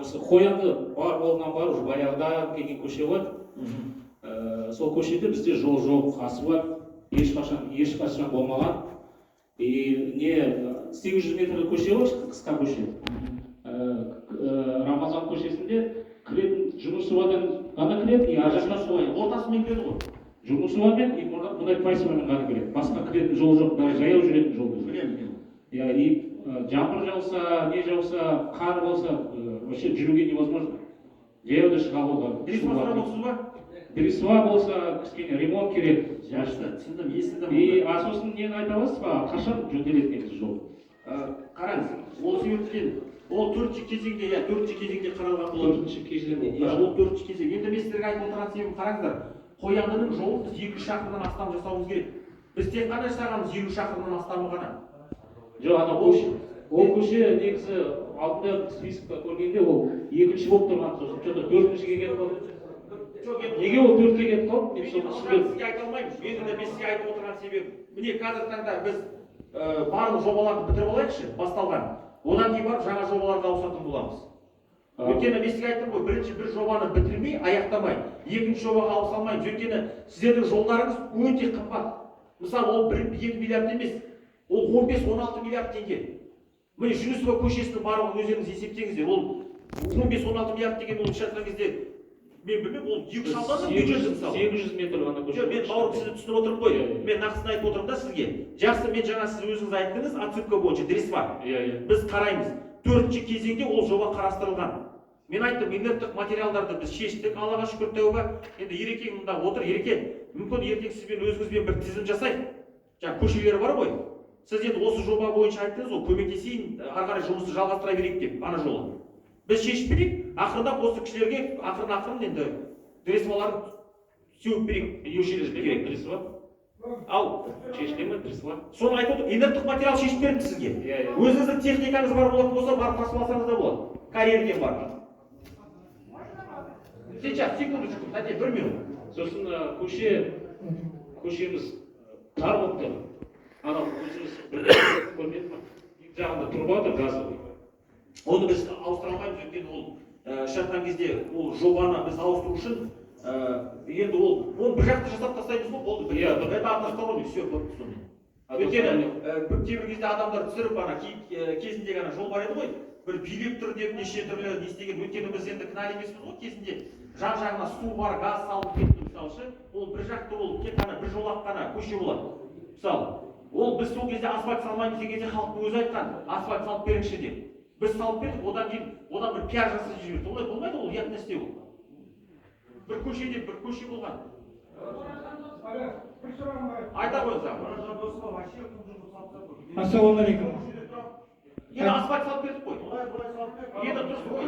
Speaker 9: Осы Қоянды бар болынан бар, уже баяғыда келген көше бар. Сол көшеде бізде жол жоқ, қасы бар, ешқашан болмаған. Не 800 метрлік көше бар, қысқа көше. Рамазан көшесінде кіретін жұмысшылардан ғана кіреді, ар жақтан солай.
Speaker 1: Ортасымен кіреді ғой.
Speaker 9: Жұмысшылармен и мұндай пайсымен ғана кіреді. Басқа кіретін жол жоқ, жаяу жүретін жол.
Speaker 1: Білемін.
Speaker 9: И жаңбыр жауса, не жауса, қар болса, вообще жүруге невозможно. Жаяуда шыға болған.
Speaker 1: Дұрыс ба?
Speaker 9: Дресва болса, кішкене ремонт керек.
Speaker 1: Жақсы, түсіндім, естідім.
Speaker 9: И сосын нені айта аласыз ба? Қашан жөнделетін жол?
Speaker 1: Қараңыз, ол себептен ол 4-ші кезеңде қаралған болады.
Speaker 9: 4-ші кезеңде.
Speaker 1: Ол 4-ші кезең. Енді мен сіздерге айтып отырған себебім қараңыздар. Қояндының жолын біз 2 шақырымнан астам жасауымыз керек. Біз тек қана жасағанымыз 2 шақырымнан астамы ғана.
Speaker 9: Жоқ, ол көше негізі алдында спискқа көргенде ол 2-ші болып тұрған, сосын что-то 4-шіге кетіп қалды. Неге ол 4-ке кетіп қалды? Мен соны түсінбедім.
Speaker 1: Сізге айта алмаймын. Мен сізге айтып отырған себебім. Міне қазіргі таңда біз барлық жобаларды бітіріп алайықшы, басталған. Одан кейін барып жаңа жобаларға ауысатын боламыз. Өйткені мен сізге айттым ғой, бір жобаны бітірмей, аяқтамай, екінші жобаға ауыса алмаймыз. Өйткені сіздердің жолдарыңыз өте қымбат. Мысалы, ол 1-2 миллиард емес, ол 15-16 миллиард теңге. Міне Жүнісова көшесінің барлығын өздеріңіз есептеңіздер. Ол 15-16 миллиард деген ол шатқан кезде мен білмеймін, ол 2 шалдан бюджет жұмсау.
Speaker 9: 800 метр ғана көше.
Speaker 1: Мен бауырым сізді түсініп отырмын ғой. Мен нақтысын айтып отырмын да сізге. Жақсы, мен жаңа сіз өзіңіз айттыңыз, отсыпка бойынша дресва. Біз қараймыз. 4-ші кезеңде ол жоба қарастырылған. Мен айттым, инерттік материалдарды біз шештік, Аллаға шүкір тәуба. Енді Ерекең мұнда отыр, Ереке. Мүмкін ертең сізбен өзіңізбен бір тізім жасайық. Жаңа көшелер бар ғой. Сіз енді осы жоба бойынша айттыңыз, ол көмектесейін, ары қарай жұмысты жалғастыра берейік деп, ана жолы. Біз шешіп берейік, ақырындап осы кісілерге ақырын енді дресваларын сеуіп берейік.
Speaker 9: Неше керек дресва?
Speaker 1: Ал
Speaker 9: шешіле ме дұрыс
Speaker 1: соны айтып отыр, инерттік материал шешіп берді сізге.
Speaker 9: Иә.
Speaker 1: Өзіңіздің техникаңыз бар болатын болса, барып тасып алсаңыз да болады. Карьерден бар. Сейчас, секундочку, дайте, 1 минут.
Speaker 9: сосын көшеміз тар болып тұр. Анау өзіміз көрмеді ма? Екі жағында тұрып отыр газовый.
Speaker 1: Оны біз ауыстыра алмаймыз, өйткені ол шартқан кезде ол жобаны біз ауыстыру үшін енді оны бір жақты жасап тастаймыз ғой, болды.
Speaker 9: Иә,
Speaker 1: Это односторонний, все, болды сонымен. Өйткені кейбір кезде адамдар түсіріп кезіндегі жол бар еді ғой, бір билеп тұр деп неше түрлі не істеген. Өйткені біз енді кінәлі емеспіз ғой, кезінде жақ-жағына су бар, газ салып кетті мысалы. Ол бір жақты ол тек қана бір жолақ қана көше болады. Мысалы, ол біз сол кезде асфальт салмаймыз деген кезде халықтың өзі айтқан, асфальт салып беріңізші деп. Біз салып бердік, одан бір пиар жасап жіберді. Олай болмайды, ол ұят нәрсе ол. Бір көше болған. Айта қойыңыз аға.
Speaker 7: Ассалаумағалейкум.
Speaker 1: Енді асфальт салып бердік қой. Енді дұрыс қой.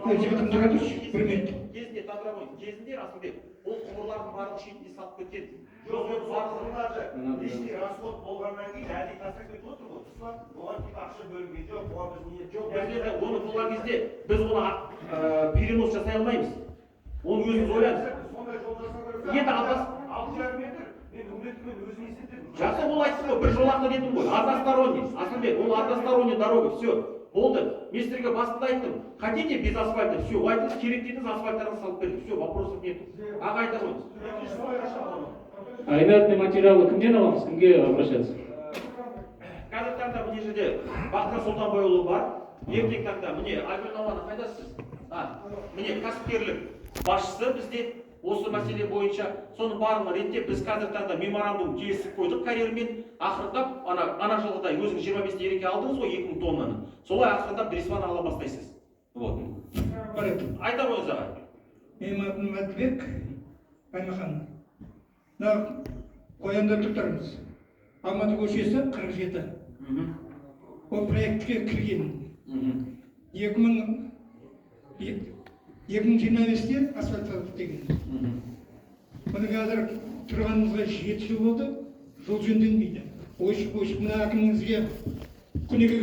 Speaker 7: Жігітім тұра тұршы, 1 минут.
Speaker 1: Кезінде тандыра қойыңыз. Кезінде Расылбек, ол құбырлардың барлық шетіне салып кеткен.
Speaker 6: Лишний расход болғаннан кейін әлі тастап кетіп отыр ғой. Оған тек ақша бөлінген жоқ, оған біз ниет жоқ.
Speaker 1: Оны болған кезде біз оны перенос жасай алмаймыз. Оны өзіміз ойлаймыз.
Speaker 6: Сондай жол жасау керек.
Speaker 1: Енді
Speaker 6: 6,5 метр. Мен үмітіммен өзім есептедім.
Speaker 1: жақсы ол айтсын ғой, бір жолақты дедім ғой, односторонний. Асылбек, ол односторонний дорога, все. Болды. Мен сіздерге басында айттым. Хотите без асфальта, все. Айтыңыз, керек дедіңіз, асфальттарын салып бердік. Все, вопросов нет. Аға айта қойыңыз.
Speaker 9: А инертный материалы кімден аламыз, кімге обращаться?
Speaker 1: Қазіргі таңда мына жерде Бақытжан Сұлтанбайұлы бар. Ертең таңда міне Айгүл Науаны қайдасыз? Міне кәсіпкерлік басшысы бізде осы мәселе бойынша соның барлығын реттеп біз қазіргі таңда меморандум келісіп қойдық карьермен. Ақырындап ана жылғыдай өзіңіз 25 ереке алдыңыз ғой 2000 тоннаны. Солай ақырындап Дресваны ала бастайсыз. Вот. Айта қойыңыз аға.
Speaker 10: Менің атым Мәдібек Аймахан. Мына қоянда тұрмыз. Алматы көшесі 47. Ол проектке кірген. 2025-те асфальт салдық деген. Бұны қазір тұрғанымызға 7 жыл болды, жол жөнделмейді. Ойшық мына әкіміңізге күніге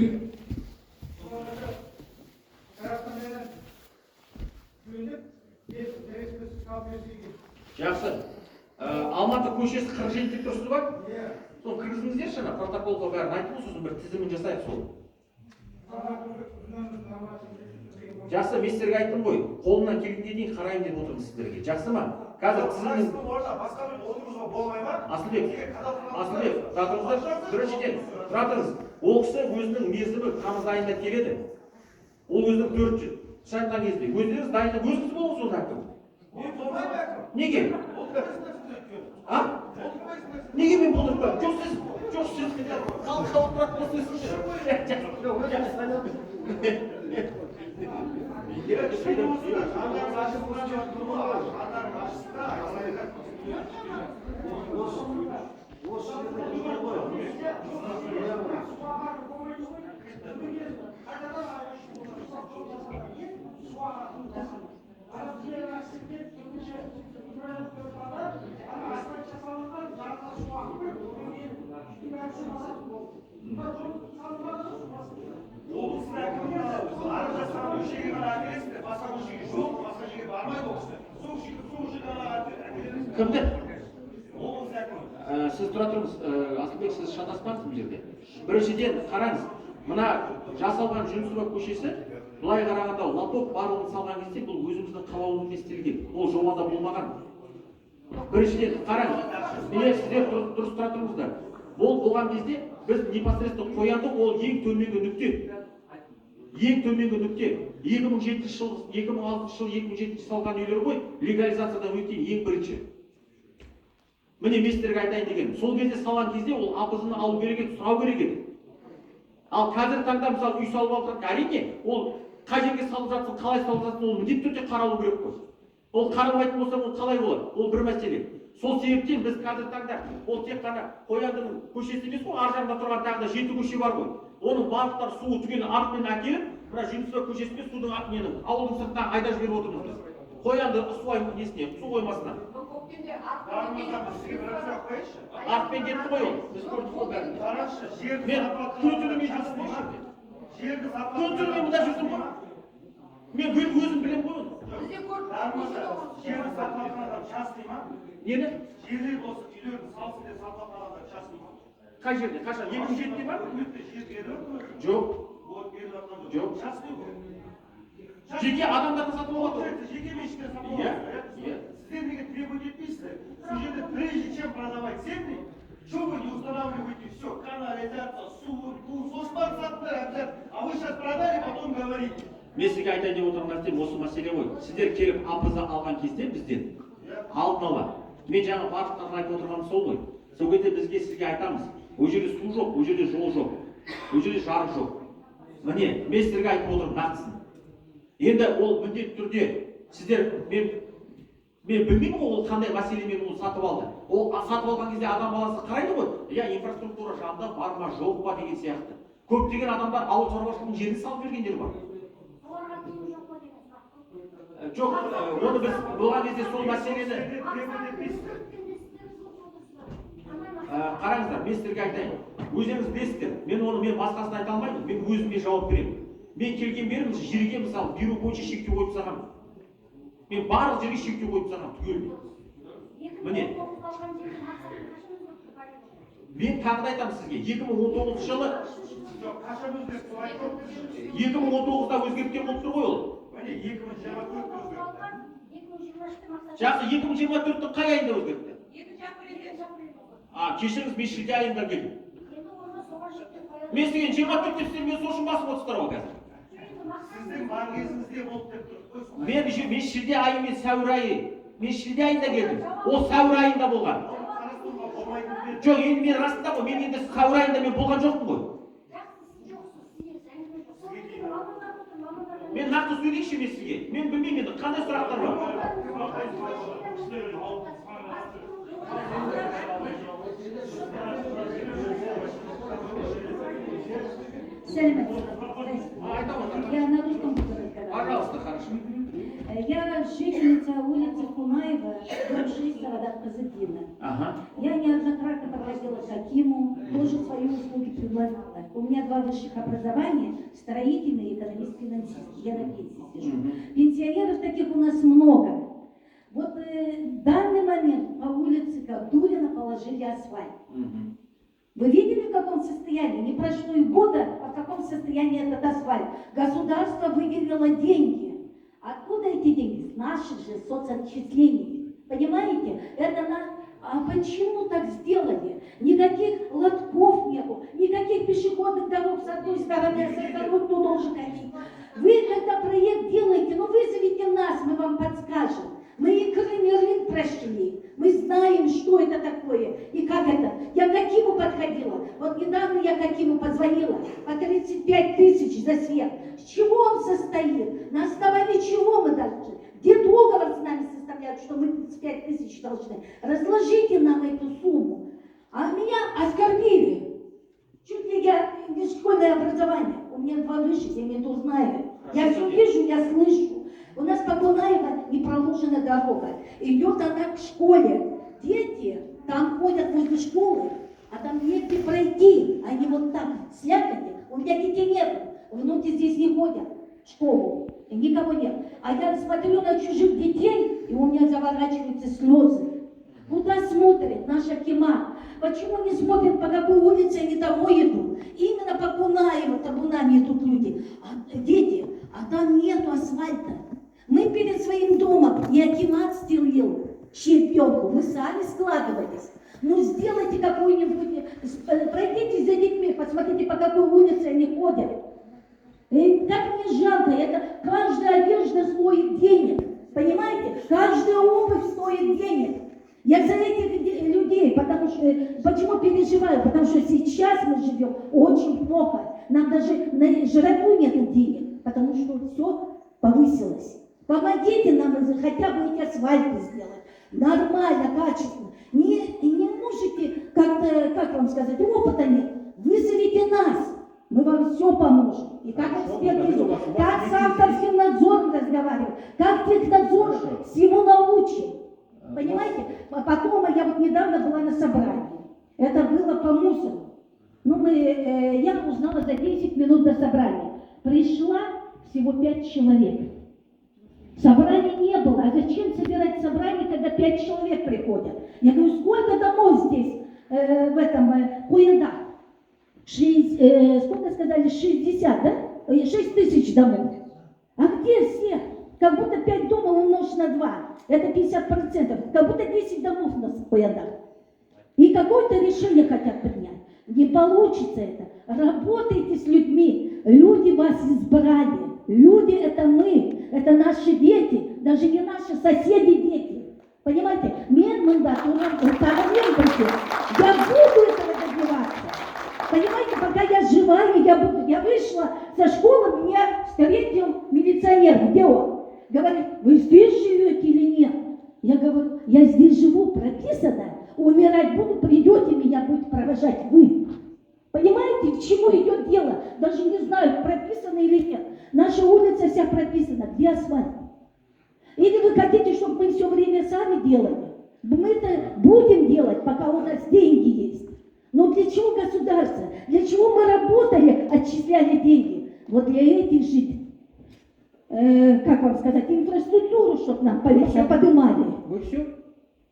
Speaker 1: Жақсы. Алматы көшесі 47 деп тұрсыз ба? Соны кіргізіңіздерші, протоколға бәрін айтып сосын бір тізімін жасайық сол. Жақсы, мен сіздерге айттым ғой, қолымнан келгенге дейін қарайын деп отырмын сіздерге. Жақсы ма? Қазір тізімін
Speaker 6: Басқа бір отыруға болмай ма?
Speaker 1: Асылбек, тұратыңыздар, біріншіден, тұратыңыз. Ол кісі өзінің мерзімі тамыз айында келеді. Ол өзінің 4 жыл. Шайтқан кезде. Өздеріңіз дайындап өзіңіз болыңыз ол әкім. Неге? Неге мен болдырмаймын? Жоқ сіз халыққа отыратын болсыңызшы. Кімді? Сіз тұра тұрыңыз, Асылбек, сіз шатаспаңыз бұл жерде. Біріншіден, қараңыз, мына жасалған Жүнісова көшесі, былай қарағанда лоток барлығын салған кезде бұл өзіміздің қалауымызбен істелген. Ол жобада болмаған. Біріншіден, қараңыз, сіздер дұрыс тұра тұрыңыздар. Ол болған кезде біз непосредственно қоянды, ол ең төменгі нүкте. Ең төменгі нүкте 2006 жыл, 2007 салған үйлер ғой, легализациядан өткен ең бірінші. Міне местерге айтайын деген. Сол кезде салған кезде ол апызын алу керек еді, сұрау керек еді. Ал қазір таңда мысалы үй салып алып жатқан, әрине, ол қай жерге салып жатсын, қалай салып жатсын, ол міндетті түрде қаралу керек қой. Ол қаралмайтын болса, ол қалай болады? Ол бір мәселе. Сол себептен біз қазір таңда ол тек қана Қояндының көшесі емес қой, ар жағында тұрған тағы да 7 көше бар ғой. Оның барлықтар суы түгел артымен әкеліп, мына Жүнісова көшесіне судың артымен ауылдың сыртына айдап жіберіп отырмыз біз. Қоянды су несіне, су қоймасына.
Speaker 6: Дармазан бізге бір сұрақ қояйыншы.
Speaker 1: Артпен кетті ғой ол. Біз көрдік қой бәрін.
Speaker 6: Қараңызшы, жерді
Speaker 1: Мен
Speaker 6: сатып
Speaker 1: көтермей
Speaker 6: алып
Speaker 1: жүрсің ғой
Speaker 6: жатыр.
Speaker 1: жерде.
Speaker 6: Жерді сатып
Speaker 1: Көтермей мында жүрсің ғой. Мен өзім білем ғой оны.
Speaker 6: Дармазан, жерді сатып алған адам частный ма?
Speaker 1: Нені?
Speaker 6: Жерлер осы үйлерді салсын деп сатып алған адам частный ма?
Speaker 1: Қай жерде? Қашан? 27-те ма?
Speaker 6: Үкіметте жер беріп отыр.
Speaker 1: Жоқ.
Speaker 6: Вот беріп жатқан жоқ.
Speaker 1: Жоқ.
Speaker 6: Частный ғой.
Speaker 1: Жеке адамдарды сатып алып отыр.
Speaker 6: Жеке меншіктен сатып
Speaker 1: Иә,
Speaker 6: алып
Speaker 1: иә.
Speaker 6: Сіздер неге требовать етпейсіздер? Сол жерде прежде чем продавать земли, что вы не устанавливаете все, канализация, су, сосын саттыңдар әбден. А вы сейчас продали, потом говорите.
Speaker 1: Мен сізге айтайын деп отырған нәрсем осы мәселе ғой. Сіздер келіп АПЗ алған кезде бізден алдын ала. Мен жаңа барлықтарға айтып отырғаным сол ғой. Сол кезде бізге сізге айтамыз. Ол жерде су жоқ, ол жерде жол жоқ, ол жерде жарық жоқ. Міне, мен сіздерге айтып отырмын нақтысын. Енді ол міндетті түрде сіздер мен білмеймін ғой ол қандай мәселемен ол сатып алды. Ол сатып алған кезде адам баласы қарайды ғой. Я инфраструктура жағында бар ма, жоқ па деген сияқты. Көптеген адамдар ауыл шаруашылығының жерін салып бергендер бар.
Speaker 2: Оларға тыйым жоқ па деген сұрақ қой.
Speaker 1: Жоқ, оны біз болған кезде сол мәселені қараңыздар, мен сіздерге айтайын. Өздеріңіз білесіздер, мен басқасын айта алмаймын, мен өзіме жауап беремін. Мен келген берім жерге мысалы беру бойынша шектеу қойып тастағанмын. Мен барлық жерге шектеу қойып тастағанмын түгелдей. Міне. Мен тағы да айтамын сізге, 2019 жылы 2019-да өзгерткен болып тұр ғой ол.
Speaker 6: Міне 2024-те
Speaker 1: Жақсы, 2024-тің қай айында өзгертті? Кешіріңіз, мен шілде айында келдім. Мен сізге 24 деп мен сол үшін басып отырсыздар ғой қазір.
Speaker 6: Сіздің бар кезіңізде болды деп тұрып қойсын.
Speaker 1: Мен шілде айы мен сәуір айы. Мен шілде айында келдім. Ол сәуір айында болған. Жоқ, енді мен расында ғой, мен енді сәуір айында мен болған жоқпын ғой. Мен нақты сөйлейікші мен сізге. Мен білмеймін енді қандай сұрақтар бар.
Speaker 11: Я на русском буду разговаривать.
Speaker 1: Пожалуйста, хорошо.
Speaker 11: Я жительница улицы Кунаева, дом 6, Савадат Казадина. Я неоднократно подходила к Акиму, тоже свои услуги предлагала. У меня 2 высших образования, строительный и экономист-финансист. Я на пенсии сижу. Пенсионеров таких у нас много. Вот в данный момент по улице Кабдулина положили асфальт. Вы видели, в каком состоянии? Не прошло и года, а в каком состоянии этот асфальт? Государство выделило деньги. Откуда эти деньги? С наших же соцотчислений. Понимаете? А почему так сделали? Никаких лотков нету, никаких пешеходных дорог с одной стороны, а с другой кто должен ходить. Вы, когда проект делаете, вызовите нас, мы вам подскажем. Мы и Крым, и Рым прошли. Мы знаем, что это такое и как это. Я к Акиму подходила. Вот недавно я к Акиму позвонила. По 35 тысяч за свет. С чего он состоит? На основании чего мы должны? Где договор с нами составляют, что мы 35 тысяч должны? Разложите нам эту сумму. А меня оскорбили. Чуть ли я не школьное образование. У меня 2 высших, я не то знаю. Я все вижу, я слышу. У нас по Кунаево не проложена дорога. Идет она к школе. Дети там ходят возле школы, а там негде пройти. Они вот так слякотят. У меня детей нет. Внуки здесь не ходят в школу. И никого нет. А я смотрю на чужих детей, и у меня заворачиваются слезы. Куда смотрит наша Акима? Почему не смотрят, по какой улице они домой идут? Именно по Кунаеву табунами идут люди. Дети, а там нету асфальта. Мы перед своим домом не Акимат стелил щепенку, мы сами складывались. Ну сделайте какую-нибудь, пройдитесь за детьми, посмотрите, по какой улице они ходят. И так мне жалко, это каждая одежда стоит денег, понимаете? Каждая обувь стоит денег. Я за этих людей, потому что, почему переживаю? Потому что сейчас мы живем очень плохо. Нам даже на жратву нет денег, потому что все повысилось. Помогите нам хотя бы эти асфальты сделать. Нормально, качественно. Не можете, как вам сказать, опыта нет. Вызовите нас. Мы вам все поможем. И как эксперты, как с авторским надзором разговаривать, как технадзор всему научим. Понимаете? А потом я вот недавно была на собрании. Это было по мусору. Я узнала за 10 минут до собрания. Пришла всего 5 человек. Собрания не было. А зачем собирать собрание, когда 5 человек приходят? Я говорю, сколько домов здесь в этом Куяндах? Сколько сказали? 60, да? 6 тысяч домов. А где все? Как будто 5 домов умножить на 2. Это 50%. Как будто 10 домов у нас в Куяндах. И какое-то решение хотят принять. Не получится это. Работайте с людьми. Люди вас избрали. Люди это мы. Это наши дети. Даже не наши соседи дети. Понимаете? Мен мандат, я буду этого добиваться. Понимаете, пока я живая, я буду. Я вышла со школы, меня встретил милиционер. Где он? Говорит, вы здесь живете или нет? Я говорю, я здесь живу, прописано. Умирать буду, придете, меня будете провожать вы. Понимаете, к чему идет дело? Даже не знаю, прописано или нет. Наша улица вся прописана. Где асфальт? Или вы хотите, чтобы мы все время сами делали? Мы-то будем делать, пока у нас деньги есть. Но для чего государство? Для чего мы работали, отчисляли деньги? Вот для этих же, как вам сказать, инфраструктуру, чтобы нам поднимали.
Speaker 1: Вы все?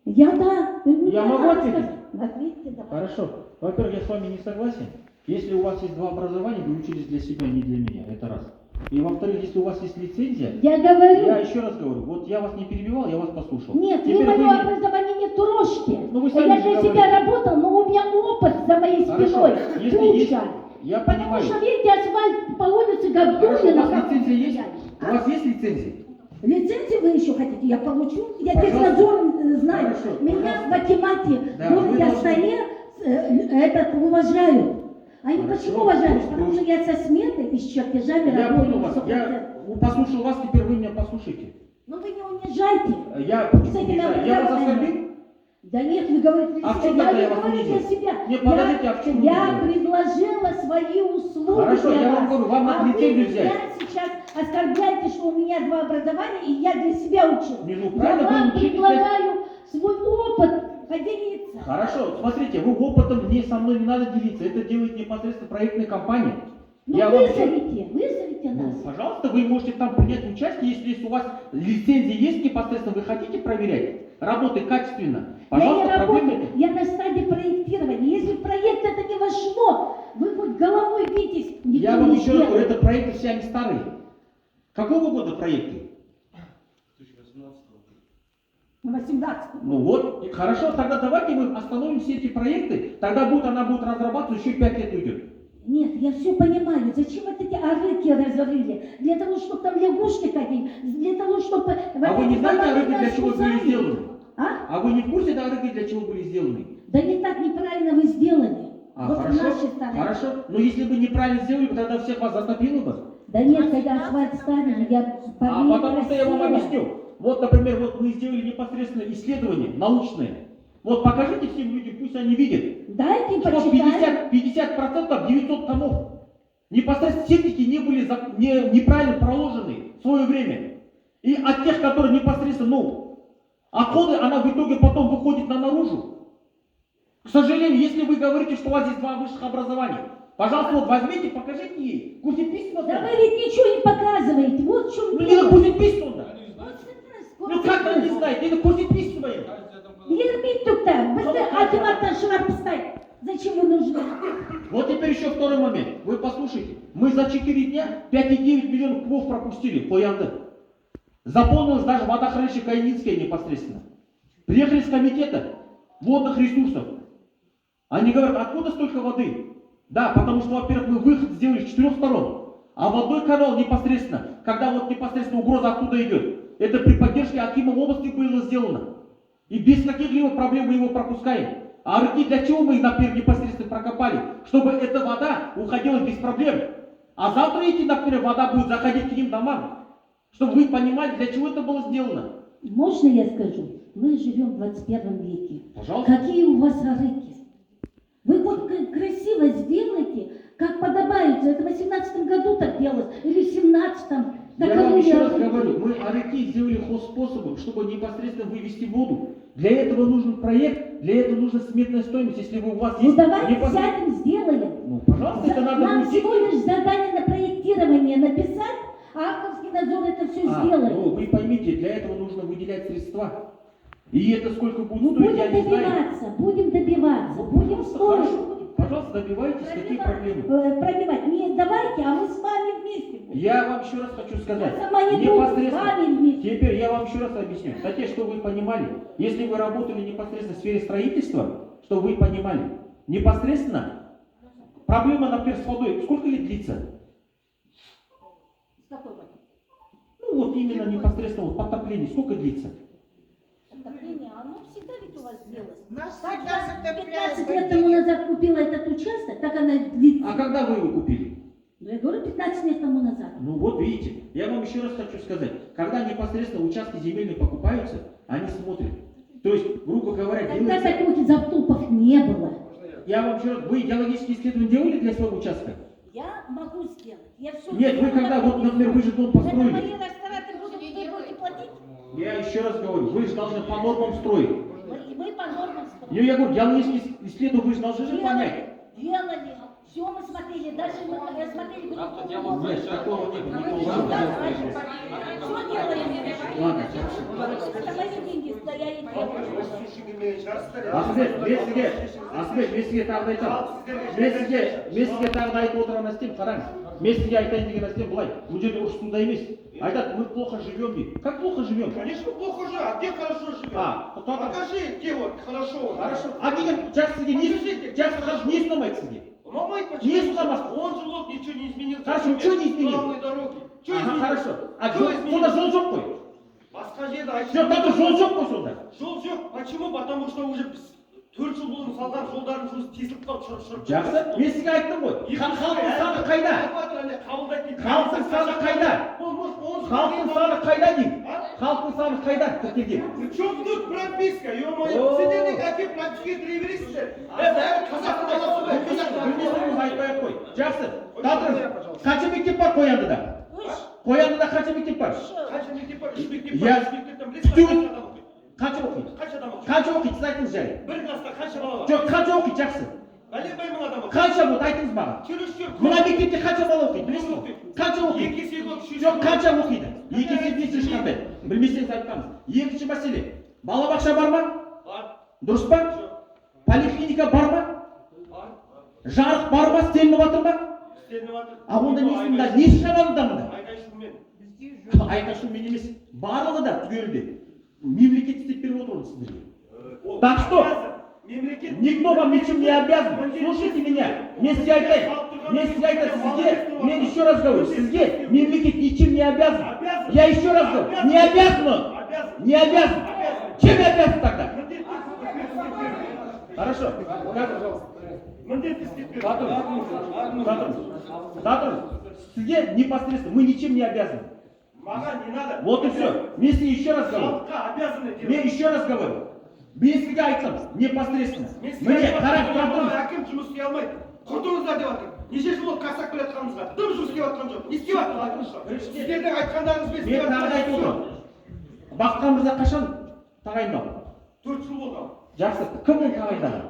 Speaker 11: Я да.
Speaker 1: Я могу ответить?
Speaker 11: Ответьте, давай.
Speaker 1: Хорошо. Во-первых, я с вами не согласен. Если у вас есть 2 образования, вы учились для себя, не для меня. Это раз. И во-вторых, если у вас есть лицензия,
Speaker 11: я говорю.
Speaker 1: Я еще раз говорю, вот я вас не перебивал, я вас послушал.
Speaker 11: Нет,
Speaker 1: Теперь
Speaker 11: вы мое
Speaker 1: вы...
Speaker 11: образование не трожьте.
Speaker 1: Ну, вы сами
Speaker 11: Я
Speaker 1: же
Speaker 11: для
Speaker 1: говорите.
Speaker 11: себя работал, но у меня опыт за моей
Speaker 1: Хорошо.
Speaker 11: спиной.
Speaker 1: Если
Speaker 11: Куча.
Speaker 1: есть, я
Speaker 11: Потому
Speaker 1: понимаю.
Speaker 11: что, видите, асфальт по улице
Speaker 1: Хорошо, у
Speaker 11: говдули.
Speaker 1: вас лицензия есть? У вас есть лицензия?
Speaker 11: Лицензию вы еще хотите? Я получу. Я
Speaker 1: Пожалуйста.
Speaker 11: технадзор знаю.
Speaker 1: Хорошо,
Speaker 11: Меня
Speaker 1: пожалуйста.
Speaker 11: в Акимате,
Speaker 1: Да,
Speaker 11: городе
Speaker 1: вы должны-
Speaker 11: Астане, этот уважают. Они
Speaker 1: Хорошо,
Speaker 11: почему уважают?
Speaker 1: пусть
Speaker 11: Потому что я со сметой и с чертежами
Speaker 1: Я
Speaker 11: работаю.
Speaker 1: понял вас. Я послушал вас, теперь вы меня послушайте.
Speaker 11: Но вы не унижайте.
Speaker 1: Я почему
Speaker 11: С этими
Speaker 1: унижаю? Я вас
Speaker 11: образованиями.
Speaker 1: оскорбил?
Speaker 11: Да нет, вы говорите для
Speaker 1: А в
Speaker 11: себя.
Speaker 1: чем тогда я
Speaker 11: не
Speaker 1: вас
Speaker 11: говорю
Speaker 1: унизил?
Speaker 11: для себя.
Speaker 1: Нет, подождите, а в чем
Speaker 11: Я
Speaker 1: унизил?
Speaker 11: предложила свои услуги
Speaker 1: Хорошо,
Speaker 11: для
Speaker 1: я вам
Speaker 11: вас.
Speaker 1: говорю, вам надо
Speaker 11: А вы
Speaker 1: лицензию
Speaker 11: меня
Speaker 1: взять.
Speaker 11: сейчас оскорбляете, что у меня 2 образования, и я для себя учил.
Speaker 1: Не, ну,
Speaker 11: Я
Speaker 1: правильно,
Speaker 11: вам
Speaker 1: вы учитесь,
Speaker 11: предлагаю свой опыт поделиться.
Speaker 1: Хорошо, смотрите, вы опытом мне со мной не надо делиться. Это делает непосредственно проектная компания.
Speaker 11: Ну
Speaker 1: Я вам
Speaker 11: вызовите
Speaker 1: Ну,
Speaker 11: нас.
Speaker 1: пожалуйста, вы можете там принять участие, если у вас лицензия есть непосредственно, вы хотите проверять работы качественно. Пожалуйста,
Speaker 11: Я не
Speaker 1: проблем
Speaker 11: работаю, я на стадии проектирования. Если в проект это не вошло, вы хоть головой битесь.
Speaker 1: Я
Speaker 11: никто
Speaker 1: вам
Speaker 11: не
Speaker 1: еще раз говорю,
Speaker 11: сделает.
Speaker 1: это проекты все они старые. Какого года проекты?
Speaker 11: 18.
Speaker 1: Ну вот, и хорошо, тогда давайте мы остановим все эти проекты, тогда она будет разрабатываться, еще 5 лет уйдет.
Speaker 11: Нет, я все понимаю. Зачем вот эти арыки разорили? Для того, чтобы там лягушки ходили, для того, чтобы...
Speaker 1: А вы не знаете, арыки для чего были
Speaker 11: кусали.
Speaker 1: сделаны?
Speaker 11: А?
Speaker 1: А вы не в курсе, да, арыки для чего были сделаны?
Speaker 11: Да не так неправильно вы сделали. Вот
Speaker 1: Хорошо,
Speaker 11: в нашей стороне.
Speaker 1: хорошо. Но если бы неправильно сделали, тогда всех вас затопило бы.
Speaker 11: Да нет, когда асфальт ставили, я
Speaker 1: А потому что я вам объясню. Вот, например, вот мы сделали непосредственно исследование научное. Вот покажите всем людям, пусть они видят.
Speaker 11: Дайте
Speaker 1: Что
Speaker 11: почитать.
Speaker 1: 50% 900 томов. Непосредственно септики не были неправильно проложены в свое время. И от тех, которые непосредственно, отходы, она в итоге потом выходит наружу. К сожалению, если вы говорите, что у вас есть 2 высших образования, пожалуйста, вот возьмите, покажите ей. Курсит письма.
Speaker 11: Да вы ведь ничего не показываете. Вот в чем
Speaker 1: Ну не
Speaker 11: дело.
Speaker 1: на курсит письма.
Speaker 11: Вот
Speaker 1: Ну как вы не знаете, не на курсит письма.
Speaker 11: Ербит тут-то. Быстро акиматтан шылап поставить. Зачем вы нужны?
Speaker 1: Вот теперь еще второй момент. Вы послушайте. Мы за 4 дня 5,9 миллионов кубов пропустили по Янды. Заполнилось даже водохранилище Кайнинское непосредственно. Приехали с комитета водных ресурсов. Они говорят, откуда столько воды? Да, потому что, во-первых, мы выход сделали с 4 сторон. А водной канал непосредственно, когда вот непосредственно угроза оттуда идет, это при поддержке Акима области было сделано. И без каких-либо проблем мы его пропускаем. А рыки для чего мы их, например, непосредственно прокопали? Чтобы эта вода уходила без проблем. А завтра эти, например, вода будет заходить к ним домам. Чтобы вы понимали, для чего это было сделано.
Speaker 11: Можно я скажу? Мы живем в 21 веке.
Speaker 1: Пожалуйста.
Speaker 11: Какие у вас арыки? Вы вот красиво сделайте, как подобается. Это в 18 году так делалось. Или в 17-м.
Speaker 1: Я вам еще раз говорю, мы арыки сделали хозспособом, чтобы непосредственно вывести воду Для этого нужен проект, для этого нужна сметная стоимость. Если у вас
Speaker 11: Ну
Speaker 1: есть
Speaker 11: давайте
Speaker 1: непосредственно-
Speaker 11: сядем, сделаем.
Speaker 1: Ну, пожалуйста, это надо
Speaker 11: Нам
Speaker 1: будет.
Speaker 11: всего лишь задание на проектирование написать, а авторский надзор это все сделает.
Speaker 1: Ну, вы поймите, для этого нужно выделять средства. И это сколько будет
Speaker 11: Ну,
Speaker 1: стоить, я
Speaker 11: будем
Speaker 1: не знаю.
Speaker 11: добиваться, будем строить.
Speaker 1: Хорошо, пожалуйста, добивайтесь, какие проблемы.
Speaker 11: Пробивать. Не давайте, а мы с вами вместе. будем.
Speaker 1: Я вам еще раз хочу сказать,
Speaker 11: Я сама не буду, с вами вместе.
Speaker 1: теперь я вам еще раз объясню. Кстати, что вы понимали, если вы работали непосредственно в сфере строительства, что вы понимали, непосредственно проблема, например, с водой, сколько лет длится?
Speaker 11: С какой водой?
Speaker 1: Ну вот именно непосредственно вот потопление, сколько длится?
Speaker 11: Отопление, оно всегда ведь у вас делалось.
Speaker 5: Нас
Speaker 11: Так
Speaker 5: всегда
Speaker 11: я
Speaker 5: затопляют
Speaker 11: 15 лет тому назад купила этот участок, так она длится.
Speaker 1: А когда вы его купили?
Speaker 11: Ну, я говорю, 15 лет тому назад.
Speaker 1: Ну вот видите, я вам еще раз хочу сказать, когда непосредственно участки земельные покупаются, они смотрят. То есть, грубо говоря,
Speaker 11: Тогда
Speaker 1: делается...
Speaker 11: таких затупов не было.
Speaker 1: Я вам еще раз, вы геологические исследования делали для своего участка?
Speaker 11: Я могу сделать. Я все
Speaker 1: Нет, вы когда, вот, например, вы же дом
Speaker 11: Это
Speaker 1: построили.
Speaker 11: мои рестораты будут, вы будете платить?
Speaker 1: Я еще раз говорю, вы же должны по нормам строить.
Speaker 11: Мы по нормам
Speaker 1: Ну,
Speaker 11: строим.
Speaker 1: я говорю, геологические исследования, вы же должны же понять.
Speaker 11: Делали. Все мы смотрели. Даже мы смотрели.
Speaker 1: Нет, такого нет, никакого
Speaker 11: Все
Speaker 1: вопроса.
Speaker 11: делали.
Speaker 1: Ладно.
Speaker 11: Это мои деньги, да я и делаю.
Speaker 1: Асбек, мен сізге тағы да айтамын. Мен сізге тағы да айтып отырған нәрсем, қараңыз. Мен сізге айтайын деген нәрсем былай. Бұл жерде ұрыстында емес. Айтады, мы плохо живем дейді. Как плохо живем?
Speaker 6: Конечно, плохо же, а где хорошо живет? Покажи, где вот хорошо.
Speaker 1: Хорошо. А деген жақсы сізге не ұнамайды сізге?
Speaker 6: Ломать
Speaker 1: Не
Speaker 6: почему?
Speaker 1: сломать.
Speaker 6: Он же вот ничего не изменил.
Speaker 1: Хорошо, ничего не изменил.
Speaker 6: Главные дороги. Что
Speaker 1: Ага,
Speaker 6: изменил?
Speaker 1: хорошо. А
Speaker 6: Что
Speaker 1: жол,
Speaker 6: изменил?
Speaker 1: сонда жол жоқ қой.
Speaker 6: Басқа жерде айтып
Speaker 1: Жоқ, там жол жоқ қой сонда.
Speaker 6: Жол жоқ. Почему? Потому что уже 4 жыл бұрын салған жолдардың жұмысы тесіліп қалып шұрып.
Speaker 1: Жақсы, мен сізге айттым ғой. Халықтың саны қайда? Халықтың саны қайда? Халықтың саны қайда деймін? Халықтың саны қайда тіркелген?
Speaker 6: Причем тут прописка, ё-моё. Сендердің әкеп пропискаға кіре бересіздер. Бәрі қазақтың баласы ғой.
Speaker 1: Білмесеңіз айтпай ақ қой. Жақсы, татырыңыз. Қанша мектеп бар Қояндыда? Қояндыда қанша мектеп бар?
Speaker 6: Қанша мектеп бар? 3 мектеп
Speaker 1: Я-
Speaker 6: бар. 3 мектептен білесіз бе?
Speaker 1: Қанша оқиды?
Speaker 6: Қанша адам оқиды?
Speaker 1: Қанша оқиды? Сіз айтыңыз жарайды.
Speaker 6: Bir класста қанша бала бар?
Speaker 1: Жоқ, қанша оқиды? Жақсы.
Speaker 6: Бәленбай мың адам бар.
Speaker 1: Қанша болды? Айтыңыз маған.
Speaker 6: Келушілер
Speaker 1: Мына мектепте қанша бала оқиды? Білесіз бе? Қанша оқиды?
Speaker 6: 2 есе көп, 3
Speaker 1: Жоқ, қанша оқиды? Екі есе емес ешқандай. Білмесеңіз айтқанбыз. Екінші мәселе. Балабақша бар ма?
Speaker 6: бар.
Speaker 1: Дұрыс па? Поликлиника бар ма?
Speaker 6: Бар.
Speaker 1: Жарық бар ма? Істелініп жатыр ма?
Speaker 6: Істелініп жатыр.
Speaker 1: А онда несін да, несі жаманында мында?
Speaker 6: Айқай шумен.
Speaker 1: Айқашумен емес. Барлығы да түгелде. Мемлекет істеп беріп отыр оны сіздерге. Так что,
Speaker 6: Мемлекет
Speaker 1: никто вам ничем не обязан. Слушайте меня. Мен сізге айтайын. Мен сізге айтайын. Сізге, мен еще раз говорю, сізге мемлекет ничем не обязан. Я еще раз говорю, не обязан он. Не обязан. Чем обязан тогда? Хорошо.
Speaker 6: міндетті істеп беру.
Speaker 1: Татырыңыз. Сізге непосредственно, мы ничем не обязаны.
Speaker 6: Маған не надо.
Speaker 1: Вот и все. Мен сізге еще раз говорю.
Speaker 6: Халыққа обязаны делать.
Speaker 1: Мен еще раз говорю. Мен сізге айтсам, непосредственно.
Speaker 6: Мен сізге
Speaker 1: Міне,
Speaker 6: айтып
Speaker 1: қарап
Speaker 6: жатырмын,
Speaker 1: тұрдыңыз.
Speaker 6: әкім жұмыс істей алмайды. Құртыңыздар деп жатыр. Неше жыл болды қасақ келе жатқанымызға. Дым жұмыс істеп жатқан жоқ. Не істеп жатыр айтыңызшы. Сіздердің айтқандарыңызбен істеп
Speaker 1: Мен тағы да айтып
Speaker 6: жатырмыз.
Speaker 1: отырмын. Бақытхан мырза қашан тағайындалды?
Speaker 6: 4 жыл болды.
Speaker 1: Жақсы, кім оны тағайындаған?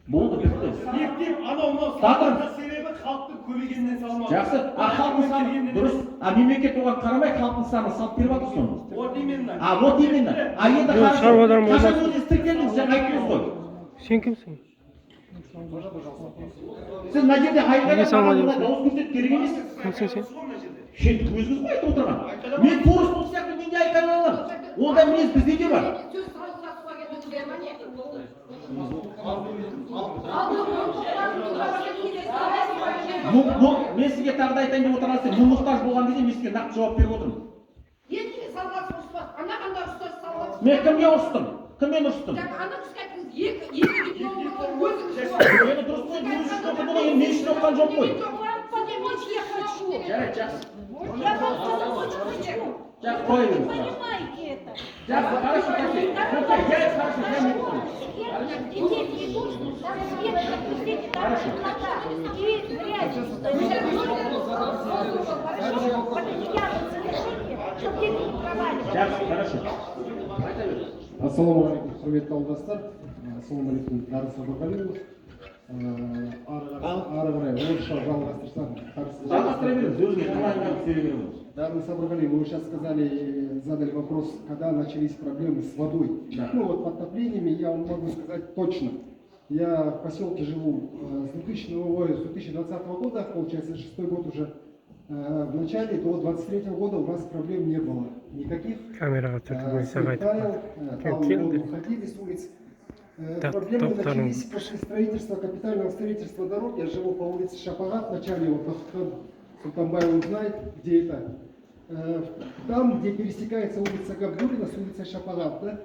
Speaker 1: Болды, бітті.
Speaker 6: Мектеп анау-мынау
Speaker 1: Татыр.
Speaker 6: салынған себебі халықтың көбейгенінен салынған.
Speaker 1: Жақсы, а халықтың саны дұрыс. А мемлекет оған қарамай халықтың саны салып беріп жатыр соны.
Speaker 6: Вот именно.
Speaker 1: А вот именно. А енді қашан өзіңіз тіркелдіңіз, жаңа айттыңыз ғой.
Speaker 12: Сен кімсің?
Speaker 1: Сіз мына жерде айқайлап дауыс көрсетіп керек емес.
Speaker 12: Кімсің сен?
Speaker 1: Сен өзіңіз ғой айтып отырған. Мен торыс бұл сияқты мен де айқайлай аламын. Ондай мінез бізде де бар. Мен сізге тағы да айтайын деп отырған нәрсе, мұқтаж болған кезде мен сізге нақты жауап беріп отырмын. Мен кімге ұрыстым? Кіммен ұрыстым? Мені дұрыс қой, дұрыс үшін оқыды ғой, мен үшін оқыған жоқ қой. Жарайды, жақсы.
Speaker 11: Я вам сказала, очень хочу.
Speaker 1: Жақсы, қоя беріңіз.
Speaker 11: Понимаете это?
Speaker 1: Жақсы, хорошо, Катя. Я хорошо, я не понял.
Speaker 11: Детей не нужно, там свет запустите, там темнота и грязь. Вот эти яблоки решите, чтобы дети не проваливались.
Speaker 1: Жақсы, хорошо. Айта беріңіз.
Speaker 12: Ассалаумағалейкум, құрметті ауылдастар. Ассалаумағалейкум, Дарын Сабырғалиұлы. Ары қарай орысша жалғастырсам. Дарын Сабырғалиұлы, вы сейчас сказали, задали вопрос, когда начались проблемы с водой. Ну вот подтоплениями я вам могу сказать точно. Я в поселке живу с 2020 года, получается 6-й год уже. В начале до 23 года у нас проблем не было никаких.
Speaker 13: Камера
Speaker 12: Там воду уходили с улиц. Проблемы начались после строительства, капитального строительства дорог. Я живу по улице Шапарат, в начале вот Султанбаев знает, где это. Там, где пересекается улица Габдулина с улицей Шапарат, да,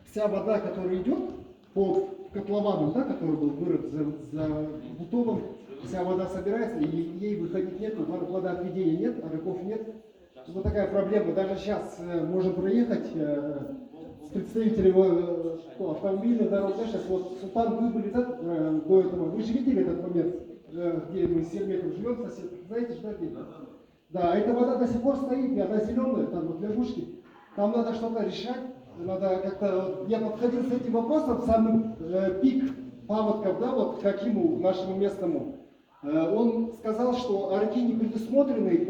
Speaker 12: вся вода, которая идет по котловану, да, который был вырыт за Бутовым, вся вода собирается, и ей выходить нет, водоотведения нет, рыков нет. Вот такая проблема. Даже сейчас можно проехать с представителей автомобильных дорог. Да, сейчас вот Султан, вы были до этого, вы же видели этот момент, где мы 7 метров живем, сосед, знаете, что это? Да, эта вода до сих пор стоит, и она зеленая, там вот лягушки. Там надо что-то решать, надо как-то... Я подходил с этим вопросом в самый пик паводков, да, вот к Хакиму, нашему местному. Он сказал, что арки не предусмотрены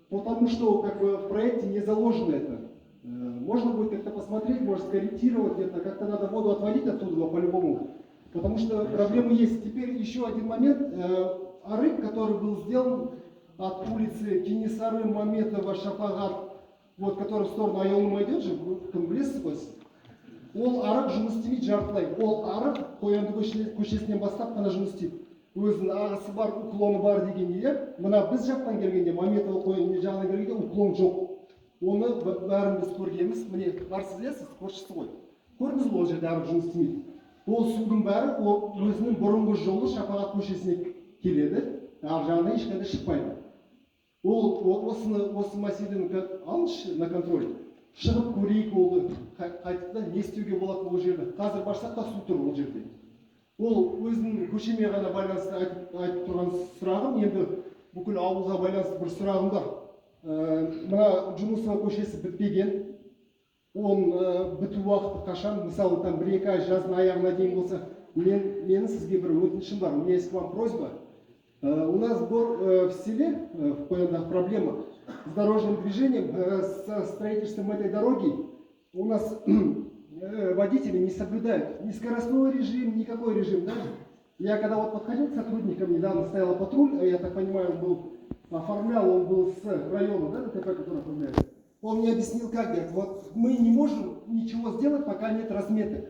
Speaker 12: потому что как бы в проекте не заложено это. Можно будет как-то посмотреть, может скорректировать где-то, как-то надо воду отводить оттуда по-любому. Потому что проблемы есть. Теперь еще один момент. Арык, который был сделан от улицы Кенесары, Маметова, Шапагат, вот, который в сторону Айолума идет же, в лес сквозь. Ол арық жұмыс істемейді жартылай. Ол арық Қоянды көшесінен бастап қана жұмыс істейді. Өзінің ағысы бар, уклоны бар дегенде, иә, мына біз жақтан келгенде, Маметова Қоянды жағынан келгенде уклон жоқ. Оны бәрін біз көргенбіз. Міне, барсыз иә, сіз көршісі ғой. Көрдіңіз ол жерде арық жұмыс істемейді. Ол судың бәрі өзінің бұрынғы жолы Шапағат көшесіне келеді, ар жағына ешқайда шықпайды. Осы мәселені алыңызшы на контроль. Шығып көрейік олды, қайтадан не істеуге болады ол жерде. Қазір барсақ та су тұр ол жерде. Ол өзінің көшеме ғана байланысты айтып тұрған сұрағым, енді бүкіл ауылға байланысты бір сұрағым бар. Мына Жұмысова көшесі бітпеген, оның біту уақыты қашан, мысалы там 1-2 ай жаздың аяғына дейін болса, менің сізге бір өтінішім бар, у меня есть к вам просьба. У нас в селе, в Кояндах, проблема с дорожным движением, со строительством этой дороги. У нас водители не соблюдают ни скоростной режим, никакой режим. Да? Я когда вот подходил к сотрудникам, недавно стоял патруль, я так понимаю, он был с района, да, ДТП, который оформляет. Он мне объяснил, как, говорит, вот мы не можем ничего сделать, пока нет разметок.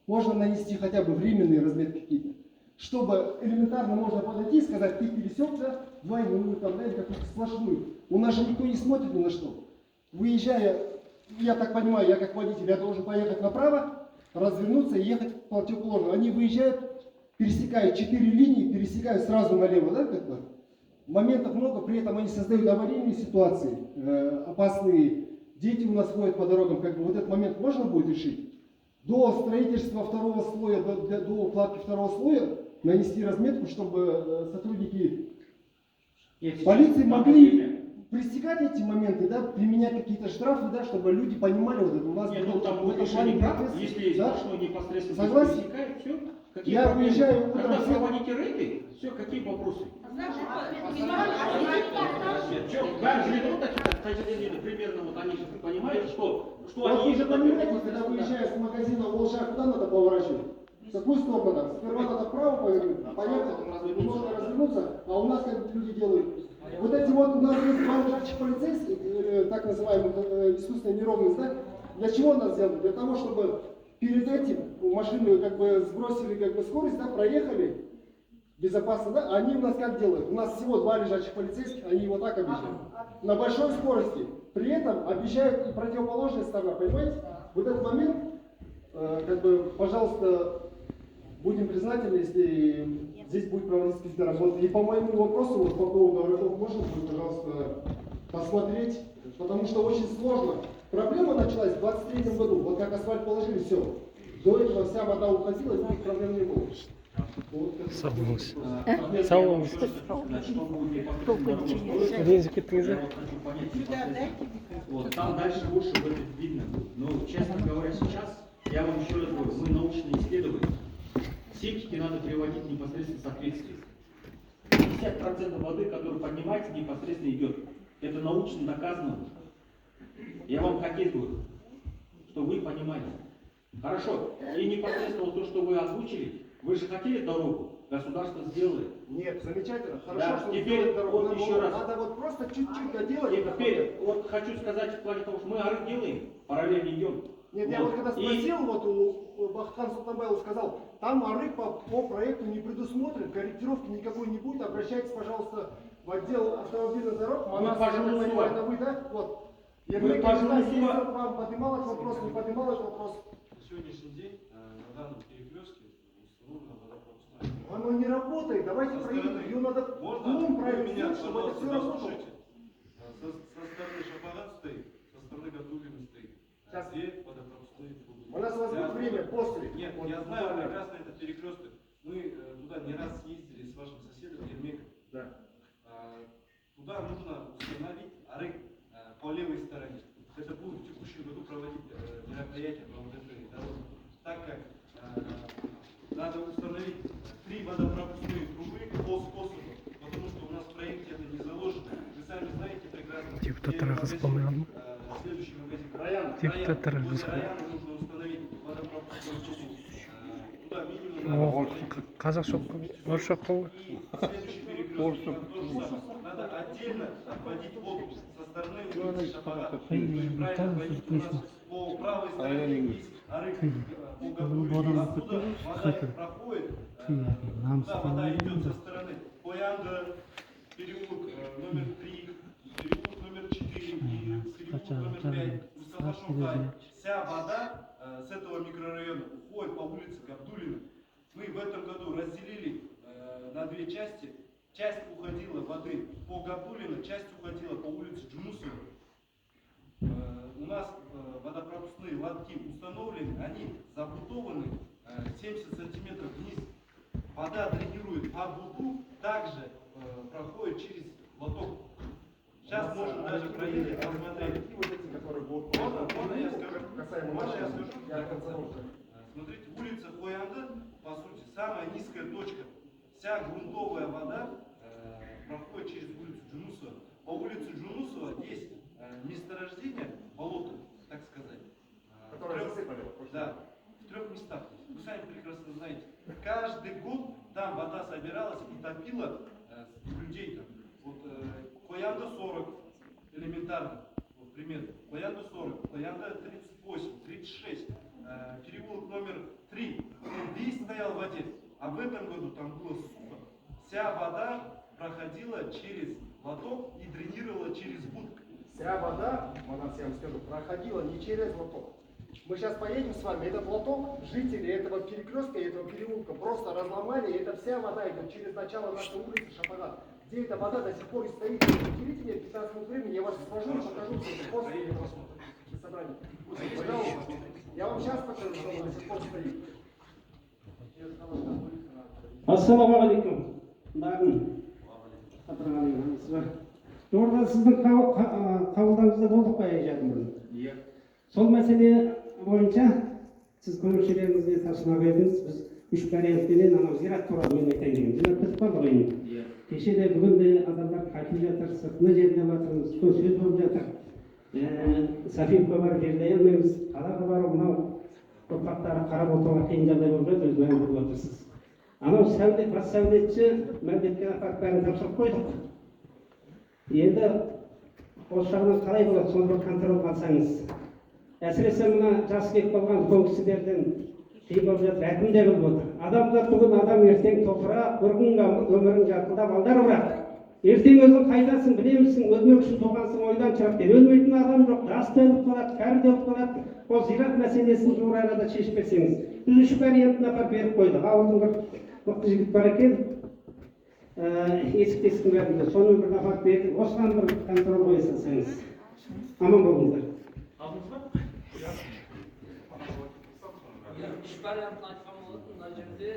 Speaker 12: Можно нанести хотя бы временные разметки какие-то. Чтобы элементарно можно подойти и сказать, ты пересек, да, двойную, там, да, или какую-то сплошную. У нас же никто не смотрит ни на что. Выезжая, я так понимаю, я как водитель, я должен поехать направо, развернуться и ехать в противоположную. Они выезжают, пересекают 4 линии, пересекают сразу налево, да, как бы. Моментов много, при этом они создают аварийные ситуации, опасные. Дети у нас ходят по дорогам, как бы вот этот момент можно будет решить. До строительства второго слоя, до укладки второго слоя нанести разметку, чтобы сотрудники полиции могли пресекать эти моменты, да, применять какие-то штрафы, да, чтобы люди понимали вот это. У нас
Speaker 1: там будет решение прав, если сплошной непосредственно
Speaker 12: согласен?
Speaker 1: пресекает, все.
Speaker 12: Я выезжаю утром.
Speaker 1: Когда проводите рейды, все, какие вопросы? Примерно вот они же понимают, что
Speaker 12: они уже понимаете, когда выезжаешь с магазина Волжа, куда надо поворачивать? В какую сторону надо? Сперва надо вправо повернуть, поехать, немного развернуться, а у нас как люди делают. Вот эти вот у нас есть два лежачих полицейских, так называемых искусственная неровность, да? Для чего нас сделали? Для того, чтобы перед этим машины как бы сбросили как бы скорость, да, проехали безопасно, да? Они у нас как делают? У нас всего два лежачих полицейских, они вот так объезжают. На большой скорости. При этом объезжают и противоположная сторона, понимаете? Вот этот момент, как бы, пожалуйста, будем признательны, если здесь будет проводиться какие-то работы. И по моему вопросу, вот по поводу рыбов, можно будет, пожалуйста, посмотреть, потому что очень сложно. Проблема началась в 23 году, вот как асфальт положили, все. До этого вся вода уходила, и никаких проблем не было.
Speaker 1: Сау болыңыз. Сау болыңыз. Ренжіп кеттіңіз бе? Вот, там дальше лучше будет видно. Но, честно говоря, сейчас, я вам еще раз говорю, мы научные исследователи. Септики надо приводить непосредственно в соответствие. 50% воды, которую поднимается, непосредственно идет. Это научно доказано. Я вам хотел говорю, что вы понимали. Хорошо. И непосредственно вот то, что вы озвучили, вы же хотели дорогу, государство сделает.
Speaker 12: Нет, замечательно. Хорошо,
Speaker 1: Да,
Speaker 12: что
Speaker 1: теперь
Speaker 12: сделать дорогу.
Speaker 1: вот еще раз.
Speaker 12: Надо вот просто чуть-чуть доделать.
Speaker 1: И теперь, вот хочу сказать в плане того, что мы арык делаем, параллельно идем.
Speaker 12: Нет, я вот когда спросил, вот у Бахтхан Султанбаева сказал, там арык по проекту не предусмотрен, корректировки никакой не будет, обращайтесь, пожалуйста, в отдел автомобильных дорог. Манас, я так понимаю, это вы, да? Вот. Я
Speaker 1: Вы,
Speaker 12: не знаю,
Speaker 1: пожалуйста,
Speaker 12: если вам поднимал этот вопрос, не поднимал этот вопрос.
Speaker 6: На сегодняшний день на данном перекрестке установлена водопропускная.
Speaker 12: Оно не работает, давайте проедем, ее надо умом правильно сделать, чтобы это все работало.
Speaker 6: Со стороны Шапарат стоит, со стороны Габдулина стоит.
Speaker 12: Сейчас.
Speaker 6: Две водопропускные трубы.
Speaker 12: У нас будет время после.
Speaker 6: Нет,
Speaker 12: Вот,
Speaker 6: я знаю
Speaker 12: буквально.
Speaker 6: прекрасно этот перекресток. Мы туда не раз ездили с вашим соседом Ермеком.
Speaker 12: Да.
Speaker 6: Туда нужно установить арык по левой стороне. Это будет в текущем году проводить мероприятие по вот этой дороге. Так как надо установить 3 водопропускные трубы по способу, потому что у нас в проекте это не заложено. Вы сами знаете прекрасно. Следующий магазин. Райан. Возле Раяна нужно установить водопропускную трубу. Туда минимум
Speaker 1: Қазақша, орысша қой.
Speaker 6: следующий перекресток. То же самое. Надо отдельно отводить воду со стороны улицы Шапарат. Правильно отводить. У нас по правой стороне есть арык по Габдулину. Оттуда вода проходит. Туда вода идет со стороны Поянда, переулок номер 3, переулок номер 4 и переулок номер 5. Мустафа Шухай. Вся вода с этого микрорайона уходит по улице Габдулина. Мы в этом году разделили на 2 части. Часть уходила воды по Габдулина, часть уходила по улице Джунусова. У нас водопропускные лотки установлены, они забутованы 70 сантиметров вниз. Вода дренирует по буту, также проходит через лоток. Сейчас можно даже проехать, посмотреть.
Speaker 12: Вот эти, которые будут.
Speaker 6: Можно я скажу?
Speaker 12: Касаемо
Speaker 6: Можно я
Speaker 12: машин.
Speaker 6: скажу?
Speaker 12: Я концовал.
Speaker 6: Смотрите, улица Хоянда, по сути, самая низкая точка. Вся грунтовая вода проходит через улицу Джунусова. По улице Джунусова есть месторождение, болото, так сказать.
Speaker 12: Которые засыпали.
Speaker 6: Да, в 3 местах. Вы сами прекрасно знаете. Каждый год там вода собиралась и топила людей там. Вот Хоянда 40, элементарно, вот пример. Хоянда 40, Хоянда 38, 36, переулок номер 3, он весь стоял в воде. А в этом году там было сухо. Вся вода проходила через лоток и дренировала через будку.
Speaker 12: Вся вода, Манас, я вам скажу, проходила не через лоток. Мы сейчас поедем с вами, этот лоток, жители этого перекрестка, этого переулка просто разломали, и это вся вода идет через начало нашей улицы Шапарат. Где эта вода до сих пор и стоит. Уделите мне 15 минут времени, я вас свожу и покажу после собрания. Пожалуйста. Я вам сейчас покажу, что он до сих пор стоит.
Speaker 13: Ассалаумағалейкум. Бағын. Жорда сіздің қабылдауыңызда болдық қой жадым бұрын.
Speaker 1: Иә.
Speaker 13: Сол мәселе бойынша сіз көмекшілеріңізге тапсырма бердіңіз. Біз 3 вариантпенен анау зират туралы мен айтайын дегенмін. Зират бітіп қалды ғой енді.
Speaker 1: Иә.
Speaker 13: Кеше де бүгін де адамдар қайтып жатыр, сыртына жерде жатырмыз, көп сөз болып жатыр. Сафиевқа барып жердей алмаймыз, қалаға барып мынау ұрпақтары қарап отыруға қиын жағдай болып жатыр, өз мәлім болып отырсыз. Анау сәулет, бас сәулетші мәліметке апарып бәрін тапсырып қойдық. Енді осы жағынан қалай болады, соны бір контрол қалсаңыз. Әсіресе мына жас келіп қалған үлкен кісілерден қиын болып жатыр, әкім де біліп отыр. Адамзат бүгін адам ертең топырақ, бір күнгі өмірің жарқылдап алдар бірақ. Ертең өзің қайдасың, білемісің, өлмек үшін туғансың, ойдан шығып кел. Өлмейтін адам жоқ, жас та өліп қалады, кәрі де өліп қалады. Ол зират мәселесін жуыр арада шешіп берсеңіз. Біз 3 вариантын апарып беріп қойдық. Ауылдың бір мықты жігіт бар екен. Есік-тесіктің бәрінде соны бір апарып бердік. Осыған бір контрол қоя салсаңыз. Аман болыңыздар.
Speaker 9: Алдыңыз ба?
Speaker 14: Үш вариантын айтқан болатын, мына жерде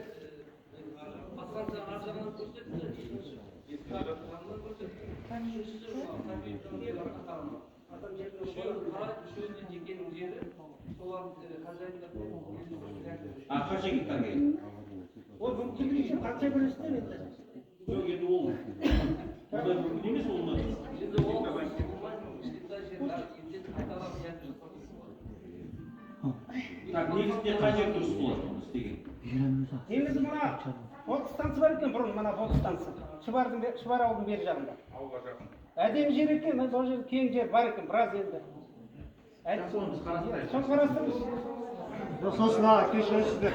Speaker 1: Қанша гектар керек?
Speaker 7: Ол мүмкіндігінше қанша бөлесіздер енді?
Speaker 1: Жоқ, енді ол ондай мүмкін емес ол. Так, негізінде қай жер дұрыс болады оны істеген?
Speaker 7: Негізі мына фото станция бар екен бұрын, мына фото станция. Шұбар ауылдың бер жағында.
Speaker 6: Ауылға жақын.
Speaker 7: Әдемі жер екен, мен сол жерде кең жер бар екен, біраз енді.
Speaker 1: Соны біз қарастырайық.
Speaker 7: Соны қарастырыңыз.
Speaker 12: Сосын кешіресіздер.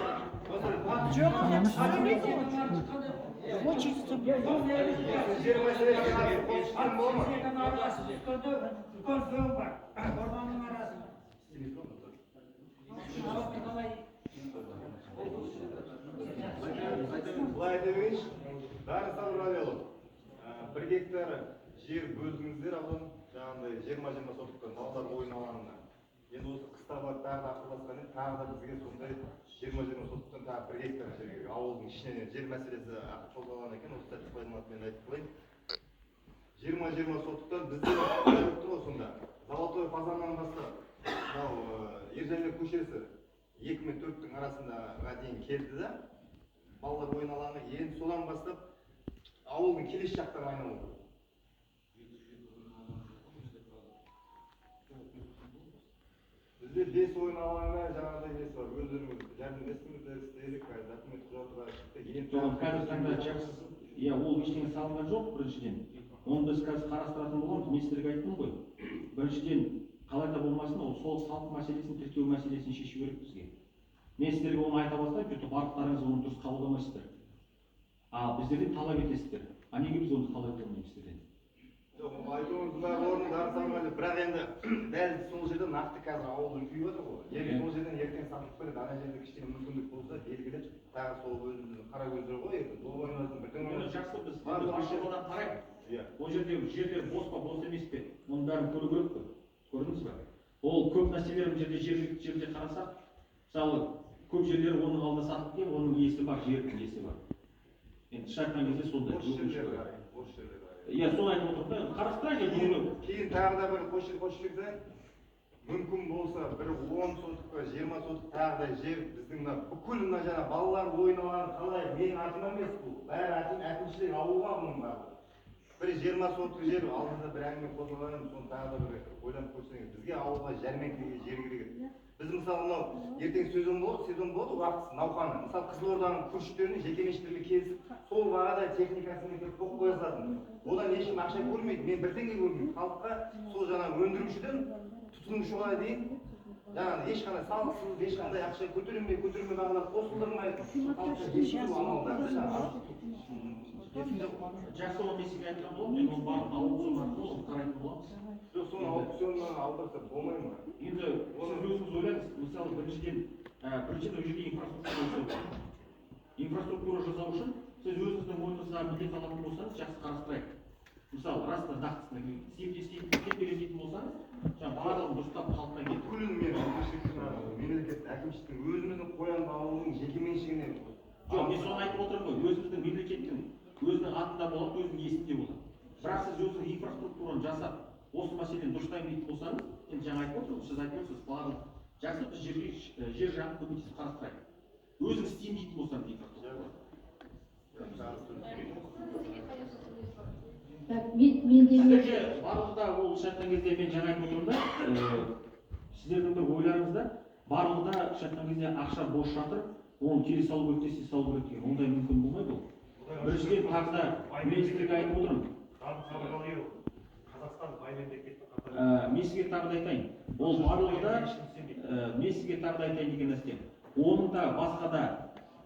Speaker 12: Жер мәселесіне қатысты қол шыққан бола ма? Былай айта берейінші, Дарыстан Равелов, 1 гектар жер бөлдіңіздер алған, жаңағындай 20-20 соттықтан балдар ойын алаңына. Енді осы қыста бар тағы да ақылдасқан еді, тағы да бізге сондай 20-20 соттықтан тағы 1 гектар жер керек. Ауылдың ішінен жер мәселесі қозғалған екен, осы сәтті пайдаланып айтып қояйын. 20-20 соттықтан бізде тұр ғой сонда. Золотой фазаннан бастап, Ержайлар көшесі 2 мен 4-тің арасындаға дейін келді да, балалар ойын алаңы, енді содан бастап ауылдың келесі жақтары айналды. Бізде 5 ойын алаңына жаңағыдай несі бар, өздеріңіз жәрдемдестіңіздер, істедік, документ құжаты бар шықты.
Speaker 1: Қазір таңда жақсы, ол ештеңе салынған жоқ, біріншіден. Оны біз қазір қарастыратын боламыз, мен сіздерге айттым ғой. Біріншіден, қалай да болмасын, ол сол салық мәселесін, тіркеу мәселесін шешу керек бізге. Мен сіздерге оны айта бастайын, жүрті барлықтарыңыз оны дұрыс қабылдамайсыздар. Ал біздерден талап етесіздер. А неге біз оны талап ете алмаймыз сіздерден?
Speaker 12: Жоқ, айтуыңыз бәрі орны Дарыстан, бірақ енді дәл сол жерде нақты қазір ауылдың күйі отыр ғой. Егер сол жерден ертең сатылып береді, ана жерде кішкене мүмкіндік болса, белгілеп, тағы сол өзіміздің қара көздер ғой, сол ойнайтын бірдеңе.
Speaker 1: Жақсы, біз басшылығынан қарайық. Ол жердегі жерлер бос па, бос емес пе? Оның бәрін көру керек қой. Көрдіңіз ба? Ол көп нәрселер жерде қарасақ, мысалы, көп жерлер оның алдында сатып келіп, оның иесі бар, жердің иесі бар. Енді шайтқан кезде сондай. Иә, соны айтып отырмын да, қарастырайық.
Speaker 12: Кейін тағы да бір қосып жерде мүмкін болса, бір 10 сотыққа, 20 сотық тағы да жер біздің бүкіл мына жаңа балалар ойын алаңы қалай, менің атымнан емес бұл. Бәрі әкімшілік ауылға бұның барлығы. Бір 20 сотық жер алдында бір әңгіме қозғалған, соны тағы да бір ойланып көрсеңіз, бізге ауылға жәрмеңкеге жер керек. Біз мысалы мынау ертең сезон болады, уақытысы науқаны. Мысалы Қызылорданың күріштерін жекеменшіктерге келісіп, сол бағада техникасымен келіп қойып қоя салатын. Одан ешкім ақша көрмейді, мен бір теңге көрмеймін. Халыққа сол жаңағы өндірушіден тұтынушыға дейін жаңағы ешқандай салықсыз, ешқандай ақша көтерілмей бағалар қосылдырмай халыққа жеткізу амалдары.
Speaker 1: Жақсы ол месеге айтқан боламын, мен оны барлық аукцион арқылы қарайтын боламыз.
Speaker 12: Жоқ, соны аукционнан алдырса болмай ма?
Speaker 1: Енді сіз өзіңіз ойлаңыз, мысалы біріншіден ол жерде инфраструктура жасау үшін сіз өзіңіздің мойныңызға міндет алатын болсаңыз, жақсы қарастырайық. Мысалы, расында нақтысына істеп беремін дейтін болсаңыз, барлығын дұрыстап халықтан кетіп.
Speaker 12: Бүкілін мемлекеттік әкімшіліктің өзіміздің Қоянды ауылының жекеменшігіне.
Speaker 1: Жоқ, мен соны айтып отырмын ғой, өзіміздің мемлекеттің өзінің атында болады, өзінің есінде болады. Бірақ сіз өзіңіз инфраструктураны жасап, осы мәселені дұрыстаймын дейтін болсаңыз, енді жаңа айтып отырсыз, сіз айтып отырсыз, барлық жақсы біз жер жағын көмектесіп қарастырайық. Өзіңіз істеймін дейтін болсаңыз инфраструктура. Сіздерге барлығында ол шайтқан кезде мен жаңа айтып отырмын да, сіздердің бір ойларыңызда барлығында шайтқан кезде ақша бос жатыр, оны келе салу керек десе салу керек деген, ондай мүмкін болмайды ол. Біріншіден тағы да мен сіздерге айтып отырмын. Мен сізге тағы да айтайын. Ол барлығында мен сізге тағы да айтайын деген нәрсе. Оның да басқа да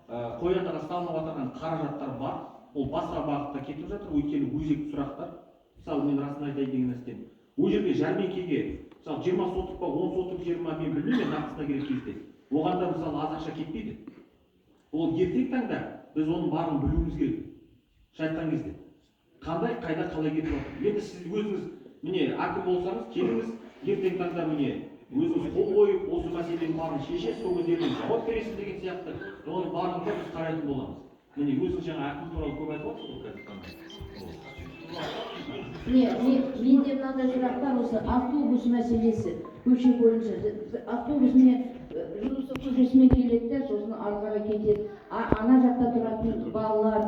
Speaker 1: Қояндаға салынып жатқан қаражаттар бар. Ол басқа бағытта кетіп жатыр, өйткені өзекті сұрақтар. Мысалы, мен расын айтайын деген нәрсе. Ол жерде жәрмеңкеге, мысалы 20 сотық па, 10 сотық жер ма, мен білмеймін, нақтысына керек кезде. Оған да мысалы аз ақша кетпейді. Ол ертең таңда біз оның барын білуіміз керек. Шайтқан кезде. Қандай, қайда, қалай кетіп жатыр. Енді сіз өзіңіз, міне, әкім болсаңыз, келіңіз, ертең таңда міне, өзіңіз қол қойып, осы мәселенің барын шешесіз, сол кезде жауап бересіз деген сияқты, оның барлығында біз қарайтын боламыз. міне өзің жаңа әкім туралы көп айтып отырсыз ғой
Speaker 11: менде мынандай сұрақ бар, осы автобус мәселесі көше бойынша. Автобус міне Жүнісов көшесімен келеді де, сосын арқаға кетеді. Ана жақта тұратын балалар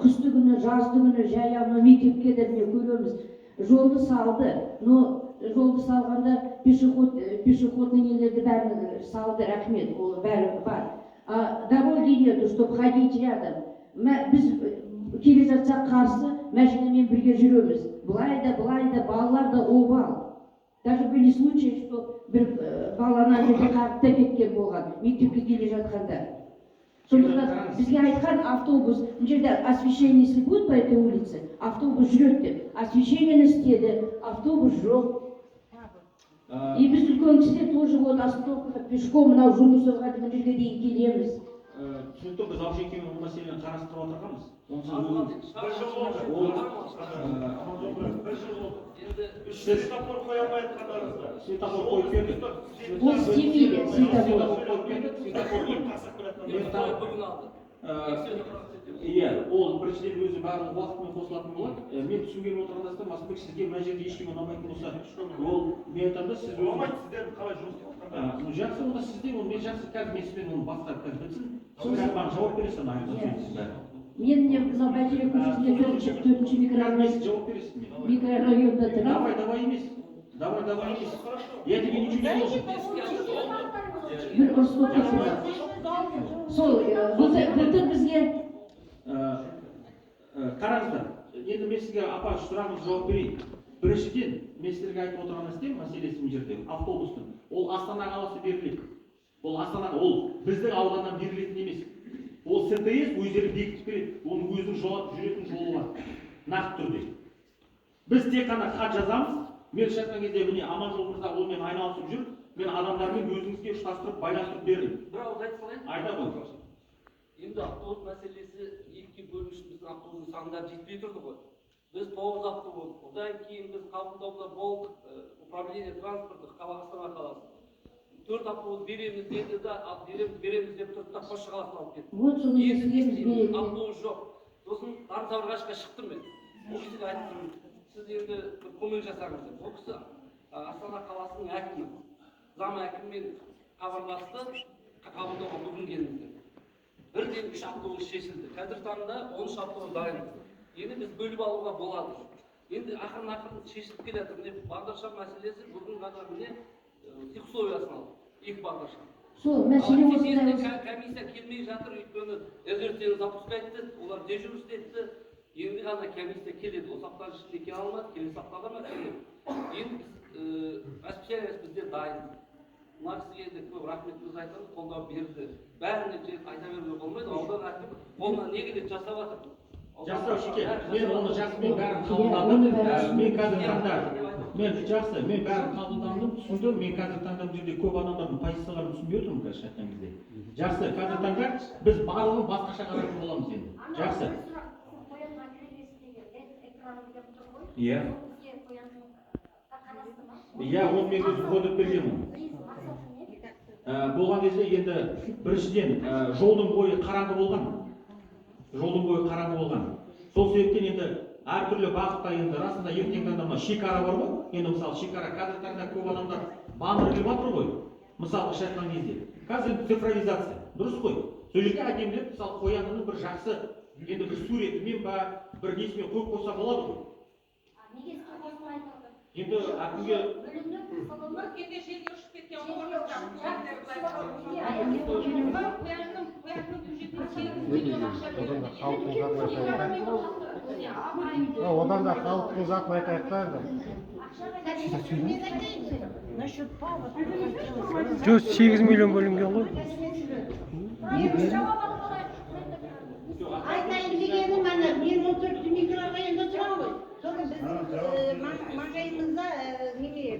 Speaker 11: қыстыгүні, жаздыгүні жаяу мектепке де міне көреміз. Жолды салды, но жолды салғанда пешеходный нелерді бәрін салды, рахмет, ол бәрі бар. Дороги нету, чтобы ходить рядом. Біз келе жатсақ қарсы машинамен бірге жүреміз. Былай да балалар да обал. Даже были случаи, что бір баланы жерде қағып та кеткен болған, мектепке келе жатқанда. Сондықтан бізге айтқан автобус, мына жерде освещение если будет по этой улице, автобус жүреді деп. Освещение істеді, автобус жоқ. И біз үлкен кісілер тоже вот остановка пешком мынау Жүнісовға мына жерге дейін келеміз.
Speaker 1: Түсінікті, біз Алшекемен бұл мәселені қарастырып отырғанбыз.
Speaker 4: Светофор қоя алмай жатқандарыңызда.
Speaker 1: Светофор қойып бердік.
Speaker 11: Ол істемейді, светофор.
Speaker 1: Иә, ол біріншіден өзі барлық уақытымен қосылатын болады. Мен түсінген отырған нәрсе, Масылбек, сізге мына жерде ешкім ұнамайтын болса, ол мен айтамын, сіз
Speaker 4: Ұнамайды, сіздердің қалай жұмыс істеп жатқандарыңыз.
Speaker 1: Жақсы, онда сізден мен жақсы қазір мен оны басқарып қазір бітсін. Сосын маған жауап бересің,
Speaker 11: Мен мынау Бәйтерек көшесінде 4-ші микрорайонда тұрамын.
Speaker 1: Давай емес. Я тебе ничего не должен.
Speaker 11: Бір ұрысып отырсың. Сол, былтыр бізге
Speaker 1: қараңыздар, енді мен сізге апа сұрағыңызға жауап берейін. Біріншіден, мен сіздерге айтып отырған нәрсе мәселесі мына жерде автобустың. Ол Астана қаласы беріледі. Ол біздің ауданнан берілетін емес. Ол СТС өздері бекітіп береді. Оның өзінің жүретін жолы бар. Нақты түрде. Біз тек қана хат жазамыз. Мен шақырған кезде міне Аманжол мырза олмен айналысып жүр. Мен адамдармен өзіңізге ұштастырып, байластырып бердім.
Speaker 14: Бір ауыз айтып салайын.
Speaker 1: Айта ғой.
Speaker 14: Енді автобус мәселесі екіге бөлініш біздің автобустың санындары жетпей тұрды ғой. Біз 9 автобус, одан кейін біз қабылдауда болдық, управление транспорты Астана қаласы. 4 автобус береміз деді да, береміз деп тұрды да Қосшы қаласына алып кетті. Енді автобус жоқ. Сосын Тарсавырғашқа шықтым мен. Ол кісіге айттым, сіз енді бір көмек жасаңыз деп. Ол кісі Астана қаласының әкімі, зам әкіммен хабарласты, қабылдауға бүгін келіңіздер. Бірден 3 автобус шешілді. Қазіргі таңда 13 автобус дайын. Енді біз бөліп алуға болады. Енді ақырын шешіліп келе жатыр. Міне бағдаршам мәселесі бүгін ғана міне условиясын алды. 2 бағдаршам.
Speaker 11: Сол мәселе осындай.
Speaker 14: Комиссия келмей жатыр, өйткені СРТ-ні запускайды, олар дежурство етті. Енді ғана комиссия келеді. Осы аптаның ішінде келе алмады, келесі аптада ма келеді. Енді расписание бізде дайын. Мына кісіге енді көп рахметімізді айтамыз, қолдау берді. Бәріне айта беруге болмайды, аудан әкім қолынан не келеді жасап жатыр.
Speaker 1: Жасау шеке, мен оны жақсы, мен бәрін қабылдандым. Мен қазіргі таңда, мен бәрін қабылдандым, түсіндім. Мен қазіргі таңда бұл жерде көп адамдардың позицияларын түсінбей отырмын қазір шаққан кезде. Жақсы, қазіргі таңда біз барлығын басқаша қарайтын боламыз енді. Жақсы. Иә. Иә, оны мен өзім қойдып бергенмін. Болған кезде енді біріншіден жолдың бойы қараңғы болған. Сол себептен енді әртүрлі бағытта енді расында ертеңгі таңда шекара бар ғой. Енді мысалы шекара қазіргі таңда көп адамдар баннер іліп жатыр ғой. Мысалы шаққан кезде. Қазір цифровизация. Дұрыс қой. Сол жерге әдемілеп мысалы қоянның бір жақсы енді бір суретімен ба, бір несімен қойып қойса болады ғой. Енді әкімге
Speaker 12: одан да халықтың затын айтайық та енді.
Speaker 15: 8 миллион бөлінген ғой.
Speaker 16: Айтайын дегенім ана, мен 14 микрорайонда тұрамын ғой. Соны біз маңайымызда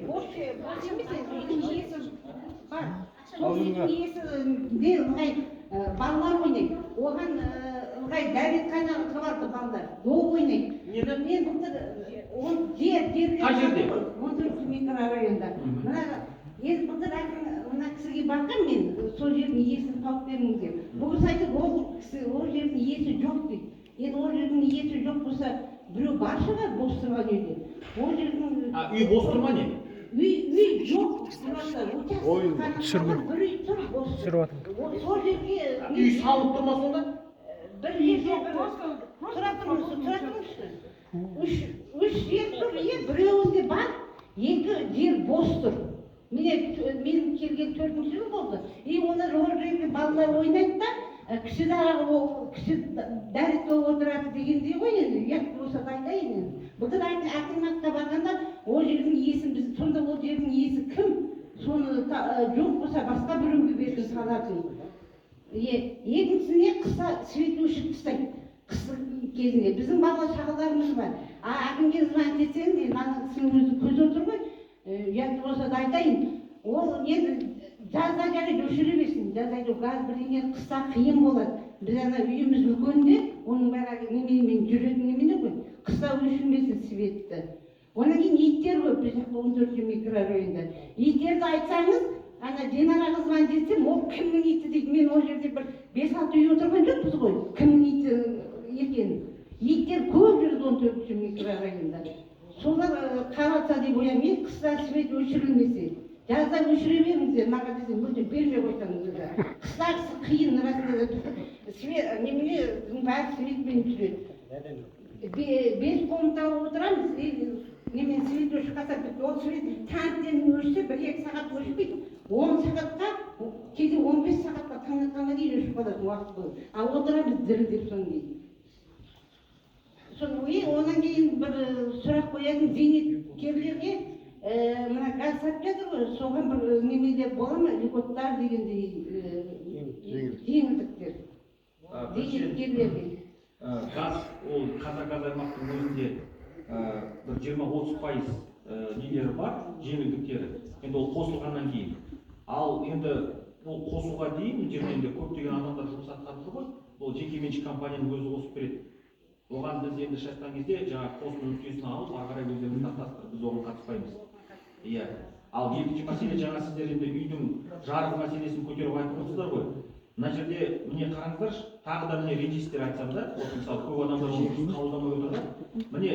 Speaker 16: бош емес, үйдің иесі бар. Сол үйдің иесі балалар ойнайды. Оған дәретхана қабарды балалар. Доп ойнайды. Мен бұлтыр 14 микрорайонда. Енді бұлтыр мына кісіге барған мен, сол жердің иесін тауып беріңіздер. Бұл кісі айтады, ол жердің иесі жоқ дейді. Енді ол жердің иесі жоқ болса, біреу бар шығар бос тұрған үйде. Ол жердің...
Speaker 1: Үй бос тұр ма не?
Speaker 16: Үй жоқ. Бір үй тұр бос. Сол жерге...
Speaker 1: Үй салып тұр ма сонда?
Speaker 16: Бір жерге тұра тұрмызшы. Үш жер тұр, біреуінде бар, екі жер бос тұр. Менің келген 4-ші жыл болды. Олар ол жерге балалар ойнайды да, кіші дәрет болып отырады дегендей ғой енді, ұят болса да айтайын енді. Былтыр акиматқа барғанда ол жердің иесін біз, сонда ол жердің иесі кім? Соны жоқ болса басқа біреуге берген салатын. Екіншісіне қыса свет өшіріп тастайды. Қысы кезінде біздің бала шағаларымыз бар. Әкімге звонить етсең де, мына кісінің өзі көз отыр ғой. Ұят болса да айтайын. Ол енді жазда жарайды өшіре берсін. Жазда газ бірдеңе қыста қиын болады. Біз ана үйіміз үлкенде, оның бәрі неменемен жүретін немене ғой. Қыста өшірмесін светті. Одан кейін иттер көп, біз 14 микрорайонда. Иттерді айтсаңыз, ана Динараға звонить етсем, ол кімнің иті дейді. Мен ол жерде бір 5-6 үй отырған жоқпыз ғой. Кімнің иті екенін. Иттер көп жүрді 14 микрорайонда. Солар қалатса деп ойлаймын, қыста свет өшірілмесе. Жазда өшіре беріңіздер, маған десем, мүлде бермей қойсаңыздар. Қыстағысы қиын, расында да немене бәрі светпен жүреді. 5 комнаталы отырамыз, немен свет өшіп қалса, ол свет таңертең өшсе 1-2 сағат өшпейді. 10 сағатқа, кейде 15 сағатқа таңертеңге дейін өшіп қалатын уақыт болады. Ал отырамыз дірілдеп соны дейді. Онан кейін бір сұрақ қоятын зейнеткерлерге мына газ сатып жатыр ғой, соған бір немелер бола ма, льготтар дегендей жеңілдіктер зейнеткерлерге.
Speaker 1: Газ, ол Қазагаз аймақтың өзінде бір 20-30% нелері бар, жеңілдіктері. Енді ол қосылғаннан кейін. Ал енді ол қосуға дейін жерден көптеген адамдар жұмыс атқарып жүр ғой, ол жекеменшік компанияның өзі қосып береді. Оған біз енді шашқан кезде жаңа қосылу нүктесін алып, ағарай өздеріміз тақтастырып, біз оған қатыспаймыз. Иә. Ал екінші мәселе жаңа сіздер енді үйдің жарық мәселесін көтеріп айтып отырсыздар ғой. Мына жерде міне қараңыздаршы, тағы да міне ренжістер айтсам да, мысалы көп адамдар оны қабылдамай отыр да. Міне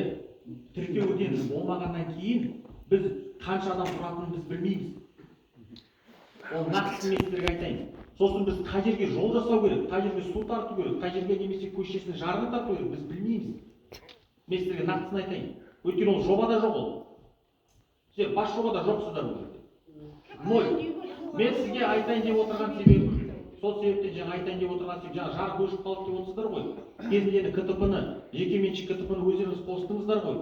Speaker 1: тіркеуден болмағаннан кейін біз қанша адам тұратынын біз білмейміз. Ол нақты мәселелерге айтайын. Сосын біз қай жерге жол жасау керек, қай жерге су тарту керек, қай жерге немесе көшесін жарығын тарту керек, біз білмейміз. Мен сіздерге нақтысын айтайын. Өйткені ол жобада жоқ ол. Сіздер бас жобада жоқсыздар бұл жерде. Ноль. Мен сізге айтайын деп отырған себебім, сол себептен жаңа айтайын деп отырған себебім, жаңа жарық өшіп қалды деп отырсыздар ғой. Кезінде КТП-ны, жекеменшік КТП-ны өздеріңіз қостыңыздар ғой.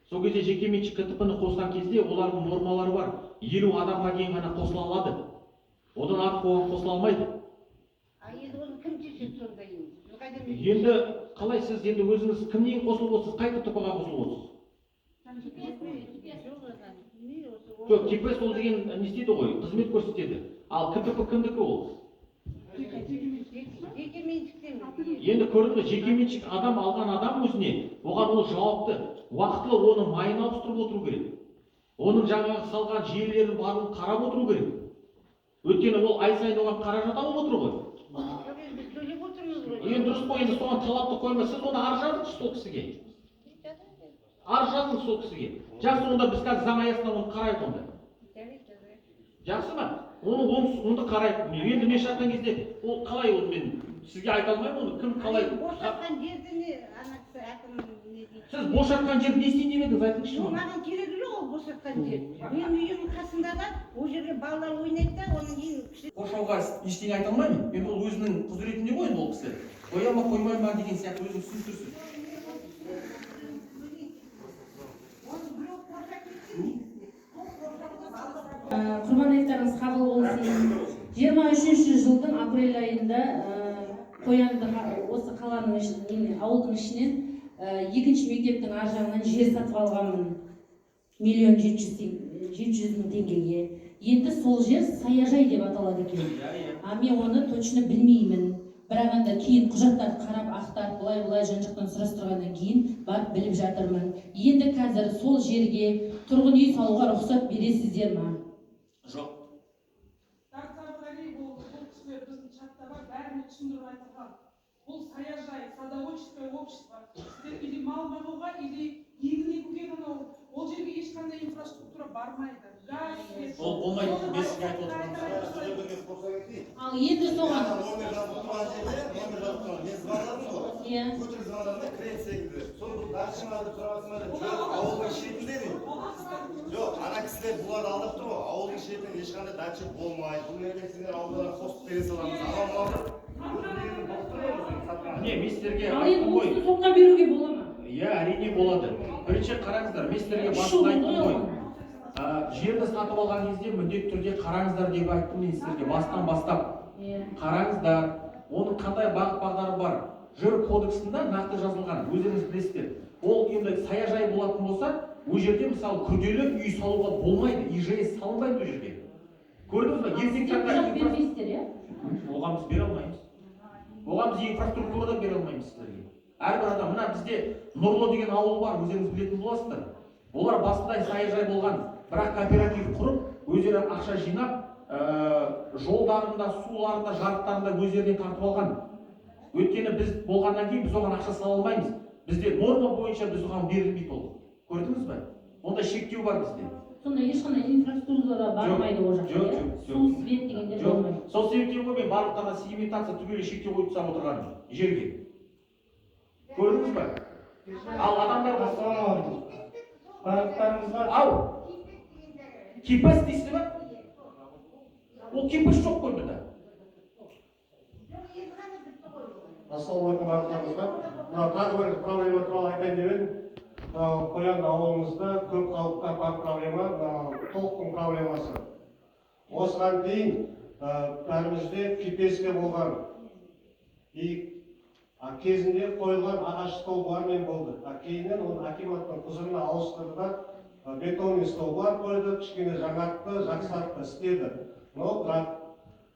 Speaker 1: Сол кезде жекеменшік КТП-ны қосқан кезде олардың нормалары бар. 50 адамға дейін ғана қосыла алады. Одан артық қосыла алмайды.
Speaker 16: Енді оны кім шешеді сонда енді?
Speaker 1: Енді қалай сіз енді өзіңіз кімнен қосылып отырсыз, қай КТП-ға қосылып отырсыз? Жоқ, КП сол деген не істейді ғой, қызмет көрсетеді. Ал КТП кімдікі ол? Енді көрдіңіз, жекеменшік адам алған адам өзіне, оған ол жауапты, уақытылы оның майын ауыстырып отыру керек. Оның жаңағы салған желілерін барлығын қарап отыру керек. Өйткені ол ай сайын оған қаражат алып отыр ғой. Енді дұрыс қой, енді соған талапты қоймай, сіз оны арыз жазыңызшы сол кісіге. Арыз жазыңыз сол кісіге. Жақсы, онда біз қазір заң аясында оны қарайық онда. Жақсы ма? Оны қарайық. Енді мен шаққан кезде ол қалай ол мен сізге айта алмаймын оны, кім қалай?
Speaker 16: Босатқан жерді не ана кісі әкім не дейді?
Speaker 1: Сіз босатқан жерді не істейін деп едіңіз, айтыңызшы маған.
Speaker 16: Маған керегі жоқ ол босатқан жер. Менің үйімнің қасында да ол жерге балалар ойнайды да, оның кейін
Speaker 1: қоршауға ештеңе айта алмаймын. Енді ол өзінің құзыретінде ғой енді ол кісі. Қоя ма қоймай ма деген сияқты өзіңіз түсіндірсіз.
Speaker 17: Құрбан айттарыңыз қабыл болсын. 23 жылдың апрель айында Қоянды осы қаланың ауылдың ішінен екінші мектептің ар жағынан жер сатып алғанмын. 1.700.000 теңгеге. Енді сол жер саяжай деп аталады екен. Мен оны точно білмеймін. Бірақ анда кейін құжаттарды қарап ақтарып былай жан-жақтан сұрастырғаннан кейін барып біліп жатырмын. Енді қазір сол жерге тұрғын үй салуға рұқсат бересіздер ма?
Speaker 1: Жоқ.
Speaker 3: Сарқарғали бұл кісілер біздің чатта бар. түсіндіріп айтылған. Бұл саяжай, садоводческое общество, сіздер или мал бағуға, или егін егуге ғана ол жерге ешқандай инфраструктура бармайды. Газ, свет.
Speaker 1: Ол болмайды, мен сізге айтып отырмын.
Speaker 17: Ал енді соған. Иә.
Speaker 6: Көтір звондады, кірет секілді. Сол бұл дақшымады, тұрасымады, жоқ, ауылдың шетінде дейді. Жоқ, ана кісілер бұлар алдап тұр ғой, ауылдың шетінде ешқандай датчик болмайды. Бұл ертең сіздер ауылдан қосып бере саламыз.
Speaker 1: Не, мен сіздерге
Speaker 17: Ал енді
Speaker 1: айттым ғой.
Speaker 17: осыны сотқа беруге бола ма?
Speaker 1: Иә, әрине болады. Бірінші қараңыздар, мен сіздерге басында айттым ғой. Жерді сатып алған кезде міндетті түрде қараңыздар деп айттым мен сіздерге бастан бастап. Қараңыздар, оның қандай бағыт бағдары бар. Жер кодексінде нақты жазылған, өздеріңіз білесіздер. Ол енді саяжай болатын болса, ол жерде мысалы күрделі үй салуға болмайды, ИЖС салынбайды ол жерге. Көрдіңіз бе? Ертең
Speaker 17: Құжат бермейсіздер, иә?
Speaker 1: Оған біз бере алмаймыз. Оған біз инфраструктура да бере алмаймыз сіздерге. Әрбір адам, мына бізде Нұрлы деген ауыл бар, өздеріңіз білетін боласыздар. Олар басында саяжай болған, бірақ кооператив құрып, өздері ақша жинап, жолдарында, суларында, жарықтарында өздеріне тартып алған. Өйткені біз болғаннан кейін біз оған ақша сала алмаймыз. Бізде норма бойынша біз оған берілмейді ол. Көрдіңіз бе? Онда шектеу бар бізде.
Speaker 17: Сонда ешқандай инфраструктура бармайды ол жақта, иә? Су, свет дегендер болмайды.
Speaker 1: Сол себептен ғой мен барлықтарына сегментация түгелі шектеу қойып тастап отырғаным жерге. Көрдіңіз бе? Ал адамдар Ау! Кипас дейсіз бе? Ол кипас жоқ қой бұнда.
Speaker 12: Ассалаумағалейкум барлықтарыңызға. Мына тағы бір проблема туралы айтайын деп едім. Қоянды ауылымызда көп халыққа бар проблема толықтың проблемасы. Осыған дейін бәрімізде кипеске болған. Кезінде қойылған ағаш столбармен болды. Кейіннен оны акиматтың құзырына ауыстырды да бетонный столбар қойды, кішкене жаңартты, жақсартты, істеді. Но бірақ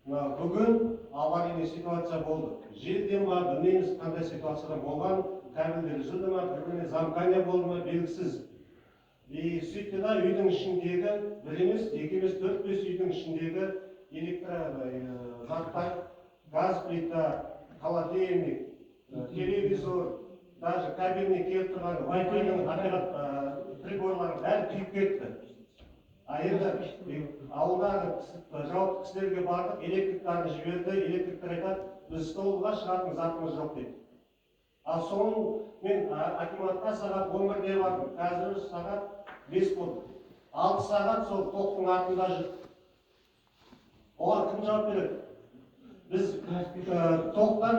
Speaker 12: бүгін аварийный ситуация болды. Желден ба, білмейміз қандай ситуацияда болған, кабельдер үзілді ма, бір-біріне замкание болды ма, белгісіз. Сөйтті да үйдің ішіндегі, бір емес, екі емес, 4-5 үйдің ішіндегі заттар, газ плита, холодильник, телевизор, даже кабельный келіп тұрған Wi-Fi-ның приборлары бәрі күйіп кетті. Енді ауылдағы жауапты кісілерге бардық, электриктерді жіберді, электриктер айтады, біз столға шығатын затымыз жоқ дейді. Ал соның мен акиматқа сағат 11-де бардым, қазір сағат 5 болды. 6 сағат сол тоқтың артында жүр. Оған кім жауап береді? Біз тоқтан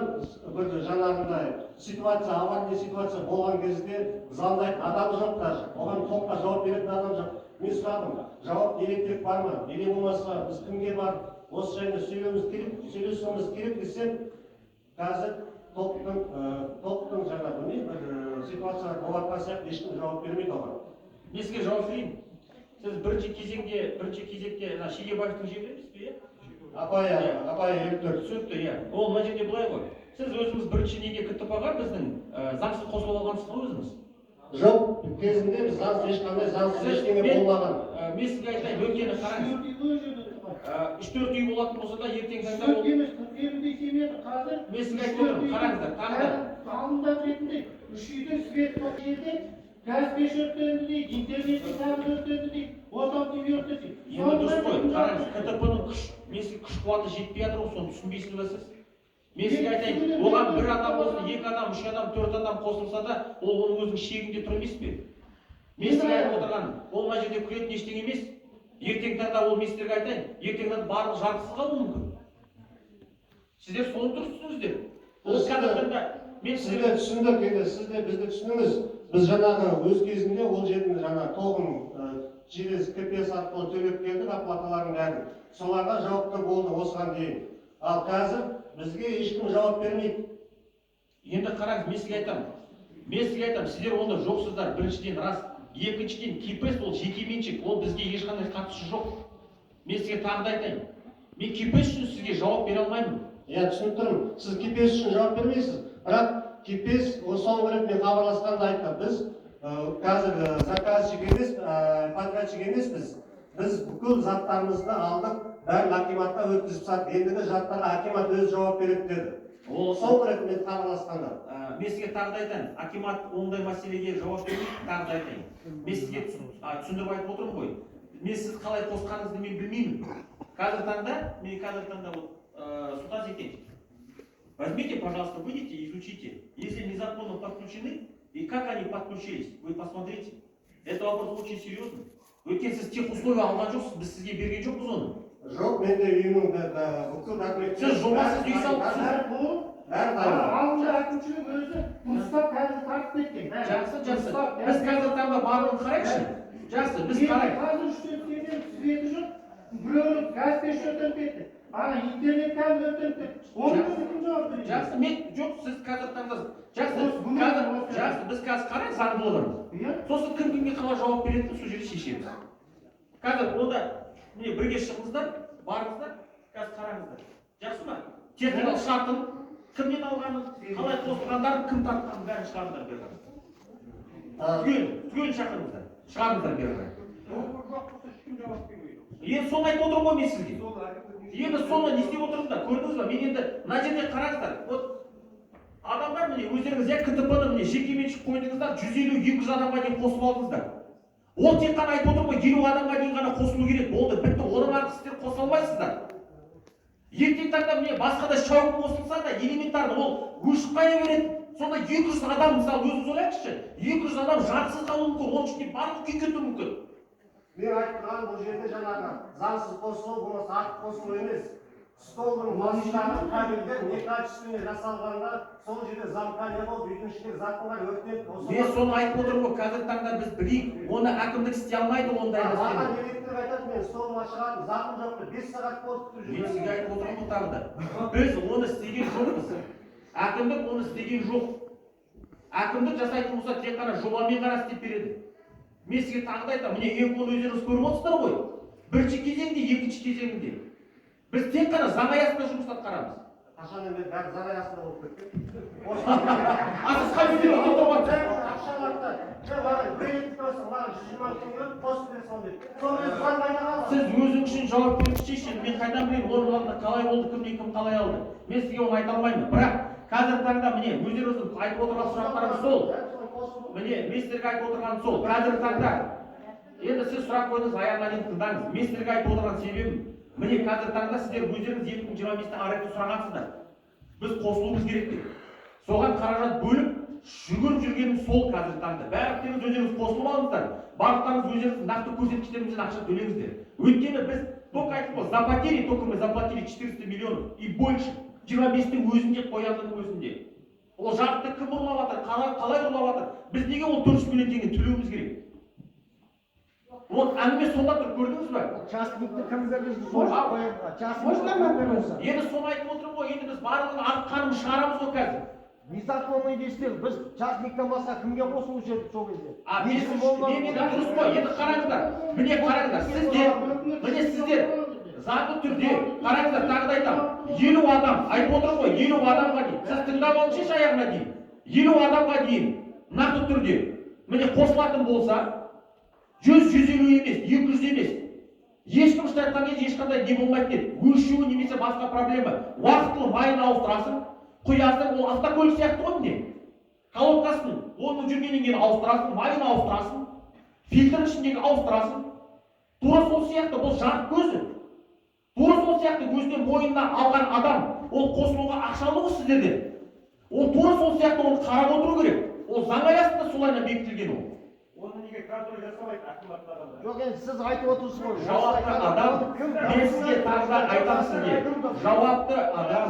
Speaker 12: бір жаңағындай ситуация, аварийный ситуация болған кезде звондайтын адам жоқ даже. Оған тоққа жауап беретін адам жоқ. Мен сұрадым, жауап электрик бар ма? Или болмаса біз кімге бар? Осы жайында сөйлесуіміз керек десем, қазір тоқтың жаңағы бір ситуация болатын сияқты ешкім жауап бермейді оған.
Speaker 1: Мен сізге жауап берейін. Сіз бірінші кезекте Шегебаевтың жерінде емес пе, иә?
Speaker 12: Апай еліктір.
Speaker 1: Түсінікті, иә. Ол мына жерде былай ғой. Сіз өзіңіз бірінші неге КТП-ға біздің заңсыз қосылып алғансыз ғой өзіңіз?
Speaker 12: Жоқ, кезінде біз ешқандай заңсыз ештеңе болмаған.
Speaker 1: Мен сізге айтайын, өткені қараңыз. 3-4 үй болатын болса да ертең таңда ол... Мен сізге айтып отырмын, қараңыздар, тағы да.
Speaker 10: Алдында ретінде 3 үйдің свет жоқ жерде газ пеш өртенді дейді, интернеттің тағы өртенді дейді, отау түйе өртенді дейді.
Speaker 1: Енді дұрыс қой, қараңыз, КТП-ның күш қуаты жетпей жатыр ғой, соны түсінбейсіз бе сіз? Мен сізге айтайын, оған 1 адам болсын, 2 адам, 3 адам, 4 адам қосылса да, ол оның өзінің шегінде тұр емес пе? Мен сізге айтып отырғаным, ол мына жерде күлетін ештеңе емес. Ертең таңда ол мен сіздерге айтайын, ертең таңда барлық жарықсыз қалуы мүмкін. Сіздер соны дұрыс түсініңіздер. Ол қазіргі таңда мен
Speaker 12: сіздер түсіндік, енді сіздер бізді түсініңіз. Біз жаңағы өз кезінде ол жердің жаңағы тоғын через КПС арқылы төлеп келдік, оплаталарын бәрін. Соларға жауапты болды осыған дейін. Ал қазір бізге ешкім жауап бермейді.
Speaker 1: Енді қараңыз, мен сізге айтамын, сіздер онда жоқсыздар, біріншіден рас. Екіншіден, КПС ол жекеменшік, ол бізге ешқандай қатысы жоқ. Мен сізге тағы да айтайын. Мен КПС үшін сізге жауап бере алмаймын.
Speaker 12: Иә, түсініп тұрмын. Сіз КПС үшін жауап бермейсіз. Бірақ КПС соңғы рет мен хабарласқанда айтты. Біз қазір заказчик емес, подрядчик емеспіз.
Speaker 18: Біз бүкіл заттарымызды алдық, бәрін акиматқа өткізіп тастадық. Ендігі жаттарға акимат өзі жауап береді деді. Сол ретінде хабарласқанда.
Speaker 1: Мен сізге тағы да айтайын, акимат ондай мәселеге жауап бермейді, тағы да айтайын. Мен сізге түсіндіріп айтып отырмын ғой. Мен сіз қалай қосқаныңызды мен білмеймін. Қазіргі таңда Султан Зекенович, возьмите, пожалуйста, выйдите и изучите. Если незаконно подключены, и как они подключились, вы посмотрите. Это вопрос очень серьезный. Өйткені сіз тех условия алған жоқсыз, біз сізге берген жоқпыз оны.
Speaker 18: Жоқ, менде үйінің бүкіл документтері.
Speaker 1: Сіз жобасыз үй салыпсыз.
Speaker 12: Ауылда әкімшілік өзі дұрыстап қазір тартып кеткен.
Speaker 1: Жақсы. Біз қазір таңда барлығын қарайықшы. Жақсы, біз қарайық.
Speaker 12: Қазір үштен светі жоқ. Біреуінің газ пеші өтініп кетті. Интернет кәмі өтініп кетті. Оны кім жауап береді?
Speaker 1: Жақсы, мен жоқ, сіз қазір таңда. Жақсы, біз қазір қарайық заңдылығын. Сосын кімге қалай жауап береді, сол жерде шешеміз. Қазір онда міне бірге шығыңыздар, барыңыздар, қазір қараңыздар. Жақсы ма? Техникалық шартын, кімнен алғанын, қалай қосылғандарын, кім тартқанын бәрін шығарыңдар бері. Түгел шақырыңыздар, шығарыңыздар бері. Енді соны айтып отырмын ғой мен сізге. Енді соны не істеп отырмын да, көрдіңіз ба? Мен енді мына жерде қараңыздар. Адамдар міне өздеріңіз КТП-ны міне жекеменшік қойдыңыздар, 150-200 адамға дейін қосып алдыңыздар. Ол тек қана айтып отырмын ғой, 50 адамға дейін ғана қосылу керек. Болды, бітті. Оның арқасы сіздер қоса алмайсыздар. Ертең таңда міне басқа да шауып қосылса да элементарно ол өшіп қая береді. Сонда 200 адам мысалы өзіңіз ойлаңызшы, 200 адам жарықсыз қалуы мүмкін, оның ішінде барлық күй кетуі мүмкін.
Speaker 18: Мен айтып тұрғаным бұл жерде жаңағы заңсыз қосылу, болмаса артық қосылу емес. Столдың масштабы кабельдер некачественный жасалғанда сол жерде замкание болып, үйдің ішіндегі заттар өртеніп,
Speaker 1: мен соны айтып отырмын ғой, қазіргі таңда біз білейік, оны әкімдік істей алмайды ондай нәрсені.
Speaker 18: Маған электр айтады, мен столыма шығатын затым жоқ, 5 сағат болды күтіп жүрмін.
Speaker 1: Мен сізге айтып отырмын ғой тағы да. Біз оны істеген жоқпыз. Әкімдік оны істеген жоқ. Әкімдік жасайтын болса тек қана жобамен ғана істеп береді. Мен сізге тағы да айтамын, міне еңкол өздеріңіз көріп отырсыздар ғой. Бірінші кезеңде, екінші кезеңде. Біз тек қана заң аясында жұмыс атқарамыз.
Speaker 18: Қашаннан бері бәрі заң аясында болып кетті.
Speaker 1: Сіз қай жерде отырып отырсыз?
Speaker 18: Ақшаларды, маған кредит болсын, маған 120 теңге қосып берсін дейді. Соны өзі қандай қалады?
Speaker 1: Сіз өзіңіз үшін жауапкершілік шешін. Мен қайдан білейін, оның алдында қалай болды, кім қалай алды. Мен сізге оны айта алмаймын. Бірақ қазіргі таңда міне өздеріңіздің айтып отырған сұрақтарыңыз сол. Міне мен сіздерге айтып отырғаным сол. Қазіргі таңда енді сіз сұрақ қойдыңыз, аяғына дейін тыңдаңыз. Мен сіздерге айтып отырған себебім, міне қазіргі таңда сіздер өздеріңіз 2025-те аректі сұрағансыздар. Біз қосылуымыз керек деп. Соған қаражат бөліп жүгіріп жүргенім сол қазіргі таңда. Барлықтарыңыз өздеріңіз қосылып алыңыздар. Барлықтарыңыз өздеріңіз нақты көрсеткіштеріңізден ақша төлеңіздер. Өйткені біз только айтып қой, только мы заплатили 400 миллионов и больше. 25-тің өзінде, қояндының өзінде. Ол жарықты кім ұрлап жатыр, қалай ұрлап жатыр? Біз неге ол 400 миллион теңге төлеуіміз керек? Вот әңгіме сонда тұр, көрдіңіз бе?
Speaker 12: Частникті кім берген?
Speaker 1: Енді соны айтып отырмын ғой, енді біз барлығын артқанын шығарамыз ғой қазір.
Speaker 12: Незаконный дестер, біз частниктен басқа кімге қосылу жерді сол кезде?
Speaker 1: Енді дұрыс қой, енді қараңыздар. Міне қараңыздар, сіздер заңды түрде, қараңыздар, тағы да айтамын. 50 адам, айтып отырмын ғой, 50 адамға дейін. Сіз тыңдап алыңызшы аяғына дейін. 50 адамға дейін, нақты түрде, міне қосылатын болса, 100-150 емес, 200 емес. Ешкім штаттан кезде ешқандай не болмайды деді. Өлшеуі немесе басқа проблема. Уақытылы майын ауыстырасың, құясың, ол автокөлік сияқты ғой міне. Колодкасын, оның жүргеннен кейін ауыстырасың, майын ауыстырасың, фильтрдің ішіндегі ауыстырасың. Тура сол сияқты, бұл жарық көзі. Тура сол сияқты көзінен мойнына алған адам, ол қосылуға ақша алуы сіздерден. Ол тура сол сияқты оны қарап отыру керек. Ол заң аясында солайына бекітілген ол.
Speaker 18: Оны неге контроль жасамайды акиматтардан?
Speaker 12: Жоқ, енді сіз айтып отырсыз ғой.
Speaker 1: Жауапты адам, мен сізге тағы да айтамын сізге. Жауапты адам.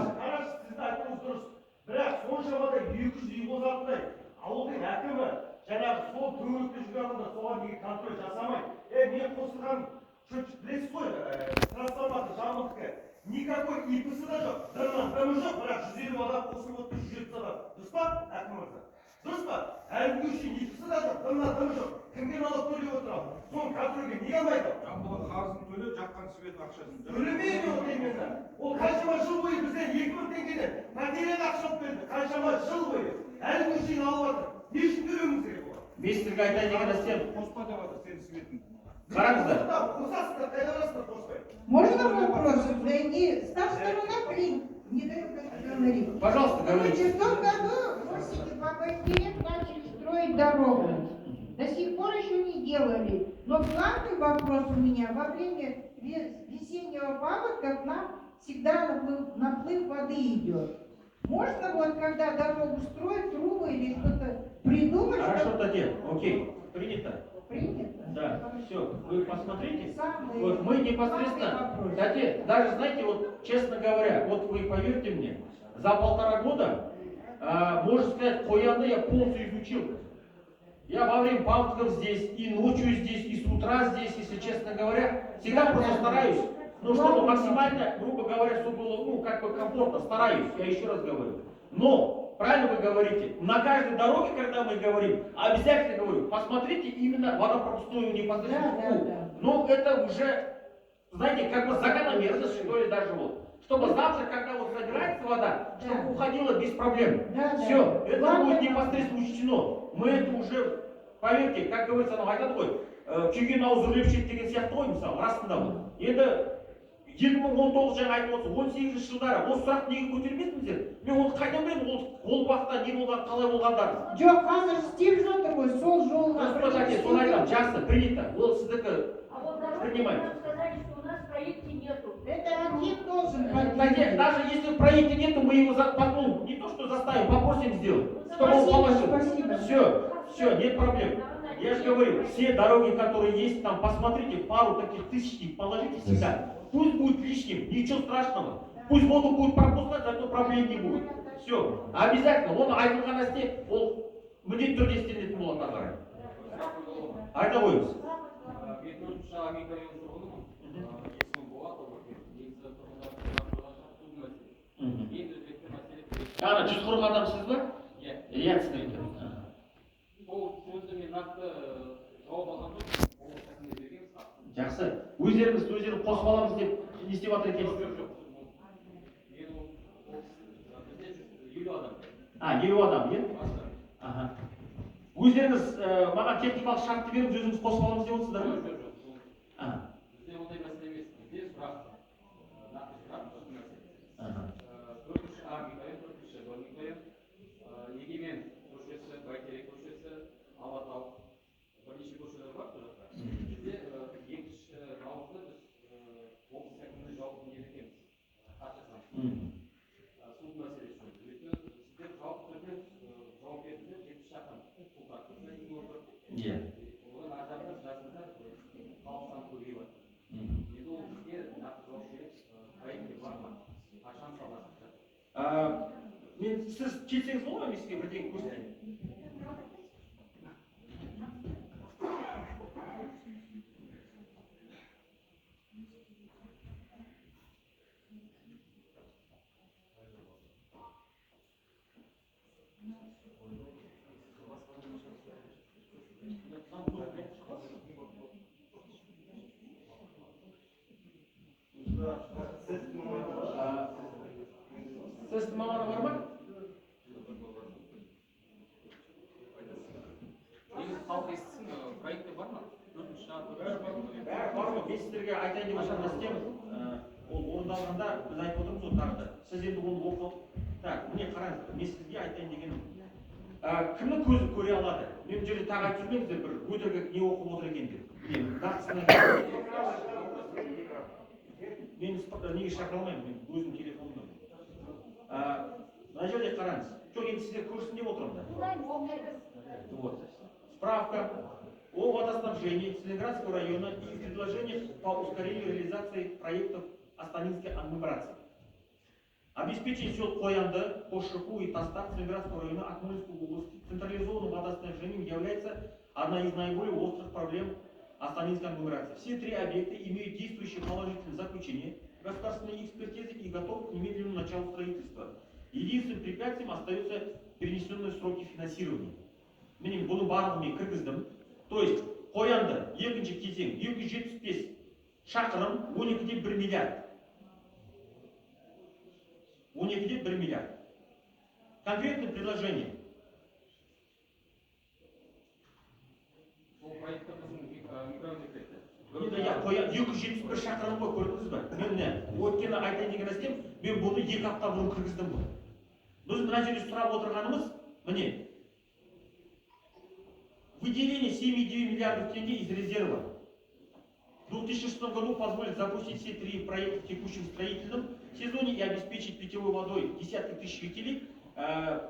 Speaker 18: Сізді айтуыңыз дұрыс. Бірақ соншама да 200 үй болатындай ауылдың әкімі жаңағы сол төңіректе жүрген адамдар соған неге контроль жасамайды? Мен қосылған білесіз ғой, трансформатор жамылдыққа никакой ипысы да жоқ, дымы жоқ, бірақ 150 адам қосылып отыр, 170 адам. Дұрыс па, әкім мырза? Дұрыс па? Әлгі үшін ипысы да жоқ, дымы жоқ. Кімге налог төлеп отырады? Соны контрольге неге алмайды?
Speaker 6: Жамбылға қарызын төле, жаққан свет ақшасын.
Speaker 18: Төлемейді ол деймені. Ол қаншама жыл бойы бізден 2000 теңгеден материал ақша алып берді. Қаншама жыл бойы. Әлгі үшін алып жатыр. Не үшін төлеуіміз керек олар?
Speaker 1: Мен сіздерге айтайын деген нәрсем.
Speaker 6: Қоспа деп жатыр сенің светің.
Speaker 1: Қараңыздар.
Speaker 18: Қосасыздар, қайда барасыздар қоспай?
Speaker 16: Можно вопрос? С та сторона не дают говорить.
Speaker 1: Пожалуйста, говорите.
Speaker 16: В том году Осики Бабайкирек начали строить дорогу. До сих пор еще не делали. Но главный вопрос у меня, во время весеннего паводка к нам всегда наплыв воды идет. Можно вот когда дорогу строить, трубы или что-то придумать?
Speaker 1: Хорошо, Татьяна, окей, принято.
Speaker 16: Принято?
Speaker 1: Да, все, вы посмотрите.
Speaker 16: Самый
Speaker 1: Вот мы непосредственно, кстати, даже знаете, вот честно говоря, вот вы поверьте мне, за 1,5 года, можно сказать, Коянды я полностью изучил. Я во время паводков здесь, и ночью здесь, и с утра здесь, если честно говоря, всегда просто стараюсь, ну, чтобы максимально, грубо говоря, чтобы было, ну, как бы комфортно, стараюсь, я еще раз говорю. Но, правильно вы говорите, на каждой дороге, когда мы говорим, обязательно говорю, посмотрите именно водопропускную непосредственно трубу. Ну, это уже, знаете, как бы закономерность, что ли, даже вот. Чтобы завтра, когда вот собирается вода, чтобы уходила без проблем. Все, это будет непосредственно учтено. Мы это уже, поверьте, как говорится, анау айтады ғой, күйген ауыз үрлеп ішеді деген сияқты ғой, мысалы, расында бұл. Енді 2019 жаңа айтып отырсыз, 18 жылдары осы сұрақты неге көтермейсіңіздер? Мен оны қайдан білемін, ол уақытта не болған, қалай болғандарын.
Speaker 16: Жоқ, қазір істеп жатыр ғой, сол жолға.
Speaker 1: Соны айтамын, жақсы, принято. Ол сіздікі принимается.
Speaker 16: Это архив должен
Speaker 1: Кстати, даже если в проекте нету, мы его не то что заставим, попросим сделать, чтобы он положил. Все, нет проблем. Я же говорю, все дороги, которые есть, там посмотрите, пару таких тысячных положите всегда. Пусть будет лишним, ничего страшного. Пусть воду будет пропускать, зато проблем не будет. Все, обязательно. Он айтылған нәрсе, ол міндетті түрде істелінетін болады ары қарай. Айта қойыңыз. Ана 140 адамсыз ба? Иә, түсінікті. Жақсы. Өздеріңіз қосып аламыз деп не істеп жатыр екенсіздер? Елу адам, иә? Өздеріңіз маған техникалық шартты беріп, өзіңіз қосып аламыз деп отырсыздар ма?
Speaker 14: Бізде ондай мәселе емес. Бізде сұрақ, нақты сұрақ, Егемен көшесі, Бәйтерек көшесі, Алатау, бірнеше көшелер бар бұл жақта. Бізде екінші наурызда біз облыс әкіміне жауапты береміз. Су мәселесі. Өйткені сіздер жауапты түрде жауап бердіңіздер 70 шақырым су тартып.
Speaker 1: Иә.
Speaker 14: Одан ар жағында халық саны көбейіп жатыр. Енді ол бізге нақты жауап беріп, проектте бар ма? Қашан саласыздар?
Speaker 1: Мен сіз келсеңіз болады ма, мен сізге бірдеңе көрсетейін? Сіз маманы бар ма?
Speaker 14: Халық естісін, проекті бар ма?
Speaker 1: Бәрі бар ма? Мен сіздерге айтайын деп отырған нәрсем, ол орындалғанда біз айтып отырмыз ғой тағы да. Сіз енді оны оқып, так, міне қараңыз, мен сізге айтайын дегенім. Кімнің көзі көре алады? Мен бұл жерде тағы айтып жүрмеңіздер, бір өтірік не оқып отыр екен деп. Мен неге шақыра алмаймын, мен өзім телефонымда. Мына жерде қараңыз. Жоқ, енді сіздер көрсін деп отырмын да. Справка о водоснабжении Целиноградского района и предложениях по ускорению реализации проектов Астанинской агломерации. Обеспечение сел Коянды, Кошику и Тастак Целиноградского района Акмольской области централизованным водоснабжением является одна из наиболее острых проблем Астанинской агломерации. Все три объекта имеют действующие положительные заключения, государственные экспертизы и готовы к немедленному началу строительства. Единственным препятствием остаются перенесенные сроки финансирования. Мен бұны барлығымен кіргіздім. То есть, Қоянды екінші кезең 275 шақырым 12-де 1 миллиард. 12-де 1 миллиард. Конкретное предложение.
Speaker 14: Бұл проектті біздің микроөндірді.
Speaker 1: қоя 271 шақырым ғой, көрдіңіз бе? Мен не? Өткені айтайын деген нәрсем, мен бұны 2 апта бұрын кіргіздім ғой. Біз мына жерде сұрап отырғанымыз, міне, выделение 7,9 миллиардов тенге из резерва. В 2006 году позволит запустить все 3 проекта в текущем строительном сезоне и обеспечить питьевой водой десятки тысяч жителей.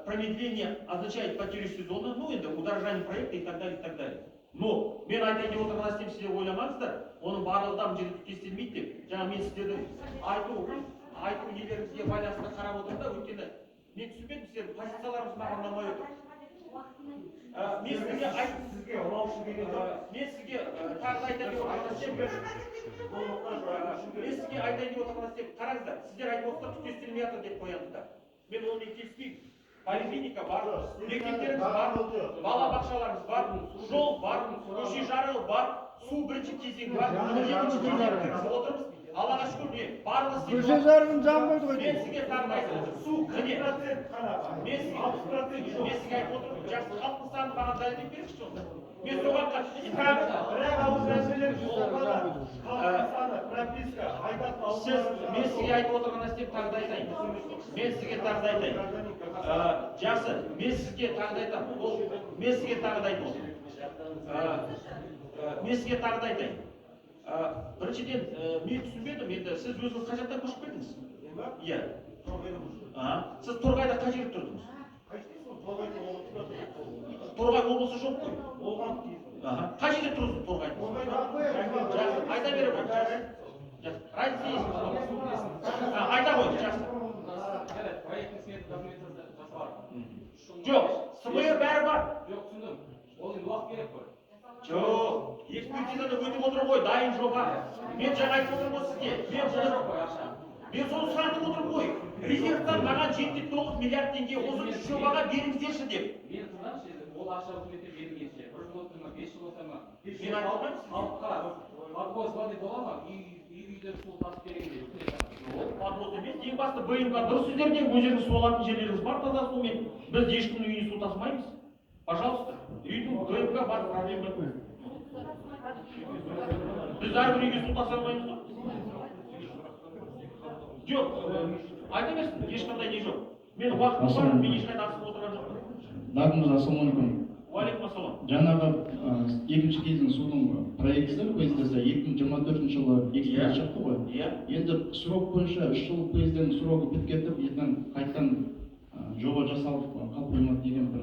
Speaker 1: Промедление означает потерю сезона, ну это удорожание проекта и так далее, и так далее. Но мен айтайын деп отырған нәрсем сіздер ойламаңыздар, оның барлығынан жерде кестелмейді деп. Жаңа мен сіздердің айту нелеріңізге байланысты қарап отырмын да, өйткені мен түсінбедім, сіздердің позицияларыңыз маған ұнамай отыр. Мен сізге тағы да айтайын деп отырған нәрсем, қараңыздар, сіздер айтып отырсыздар, түстестірілмей жатыр деп қоямыздар. Мен онымен келіспеймін. Поликлиника бар, мектептеріміз бар, балабақшаларымыз бар, жол бар, көше жарығы бар, су бірінші кезең бар, екінші кезең кіргізіп отырмыз. Аллаға шүкір, барлығы
Speaker 12: көше жарығын жабылмайды ғой.
Speaker 1: мен сізге тағдайсыз, су, міне, мен сізге айтып отырмын, жақсы халықтың санын маған дәлелдеп беріңізші онда. Мен соған қатысты
Speaker 18: бірақ ауыз мәселелер прописка
Speaker 1: мен сізге айтып отырған нәрсем тағы да айтайын. Мен сізге тағы да айтайын. Жақсы, мен сізге тағы да айтамын. Мен сізге тағы да айтайын. Біріншіден, мен түсінбедім, енді сіз өзіңіз қай жақтан көшіп келдіңіз? Иә. Сіз Торғайда қай жерде тұрдыңыз? Торғай облысы жоқ қой. Қай жерде тұрсыз Торғайда? Жақсы, айта берем ғой. Разница есть. Айта ғой, жақсы. Жоқ, СБР бәрі бар.
Speaker 14: Жоқ, түсіндім. Ол енді уақыт керек қой.
Speaker 1: Жоқ, экспертизаны өтіп отыр ғой, дайын жоба. Мен жаңа айтып отырмын ғой сізге. Мен соны сұратып отырмын ғой. Резервтан маған 79 миллиард теңге осы үш жобаға беріңіздерші деп.
Speaker 14: Мен тыңдашы, ол ақша үкіметке берілгенше, 1 жыл өтті ме, 5 жыл өтті ме?
Speaker 1: Мен айтып отырмын сізге.
Speaker 14: Подвоз воды бола ма? Үйден су тасып берген де үкімет.
Speaker 1: Подвоз емес, ең басты БМК дұрыс сіздерде өздеріңіз су алатын жерлеріңіз бар таза сумен. Біз ешкімнің үйіне су тасымаймыз. Пожалуйста, үйдің БМК бар, проблема жоқ. Біз әрбір үйге су таса алмаймыз ғой. Жоқ, айта берсін, ешқандай не жоқ. Мен уақытым бар, мен ешқайда асып отырған жоқпын.
Speaker 19: Датымыз ассалаумағалейкум.
Speaker 1: Уалейкум ассалам.
Speaker 19: Жаңағы екінші кездің судың проектісі көздесі 2024 жылы экспорт шықты ғой. Енді срок бойынша 3 жыл көзден сроғы біткетіп, ертең қайтадан жоба жасалып қалпылмады деген бір.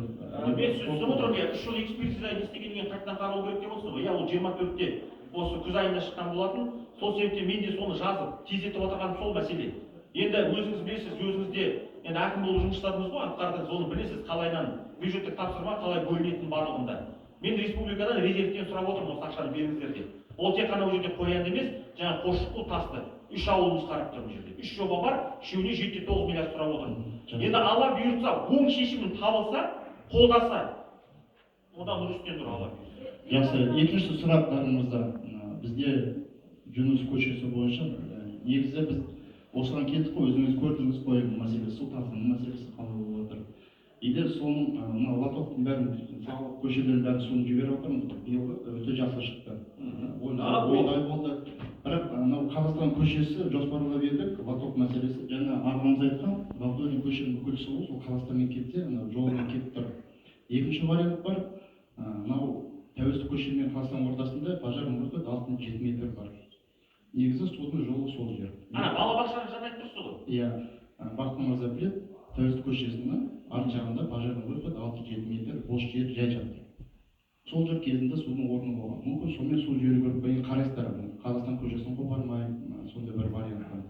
Speaker 1: Мен түсініп отырмын, 3 жыл экспертиза не істегеннен қарау керек деп отырсыз ғой. Ол 24-те осы күз айында шыққан болатын. Сол себептен мен де соны жазып, тездетіп отырғаным сол мәселе. Енді өзіңіз білесіз, өзіңізде енді әкім болып жұмыс жасадыңыз ғой, атқардыңыз, оны білесіз, қалайдан бюджеттік тапсырма қалай бөлінетін барлығында. Мен республикадан резервтен сұрап отырмын, осы ақшаны беріңіздер деп. Ол тек қана ол жерде қоянды емес, жаңа Қосшықұл тасты. 3 ауылымыз қарап тұр бұл жерде. 3 жоба бар, үшеуіне 79 миллиард сұрап отырмын. Енді Алла бұйыртса, оң шешімін табылса, қолдаса, одан нұр үстінен тұр Алла бұйыртса.
Speaker 19: Жақсы, екінші сұрақтарымызда бізде Жүніс көшесі бойынша негізі біз осыған келдік қой, өзіңіз көрдіңіз қой, мәселесі су тасқыны мәселесі қалай болып отыр. Егер соның мына лотоктың бәрін, көшелердің бәрін суын жіберіп отырмыз, биылғы өте жақсы шықты. Ойдай болды. Бірақ мынау Қазақстан көшесі жоспарлап едік, лоток мәселесі, жаңа ағамыз айтқан, Валдорин көшенің бүкіл суы сол Қазақстанмен кетсе, жолымен кетіп тұр. Екінші вариант бар, мынау Тәуелсіздік көшесі мен Қазақстан ортасында пожарный выход 6-7 метр бар. Негізі судың жолы сол жер.
Speaker 1: Балабақшаны жаңа айтып тұрсыз ғой.
Speaker 19: Иә, Бақытжан мырза біледі, Тәуелсіздік көшесінің арт жағында пожарный выход 6-7 метр бос жер жай жатыр. Сол жер кезінде судың орны болған. Мүмкін сонымен су жіберу керек пе, қарайсыздар, Қазақстан көшесін қопармай, сондай бір вариант бар.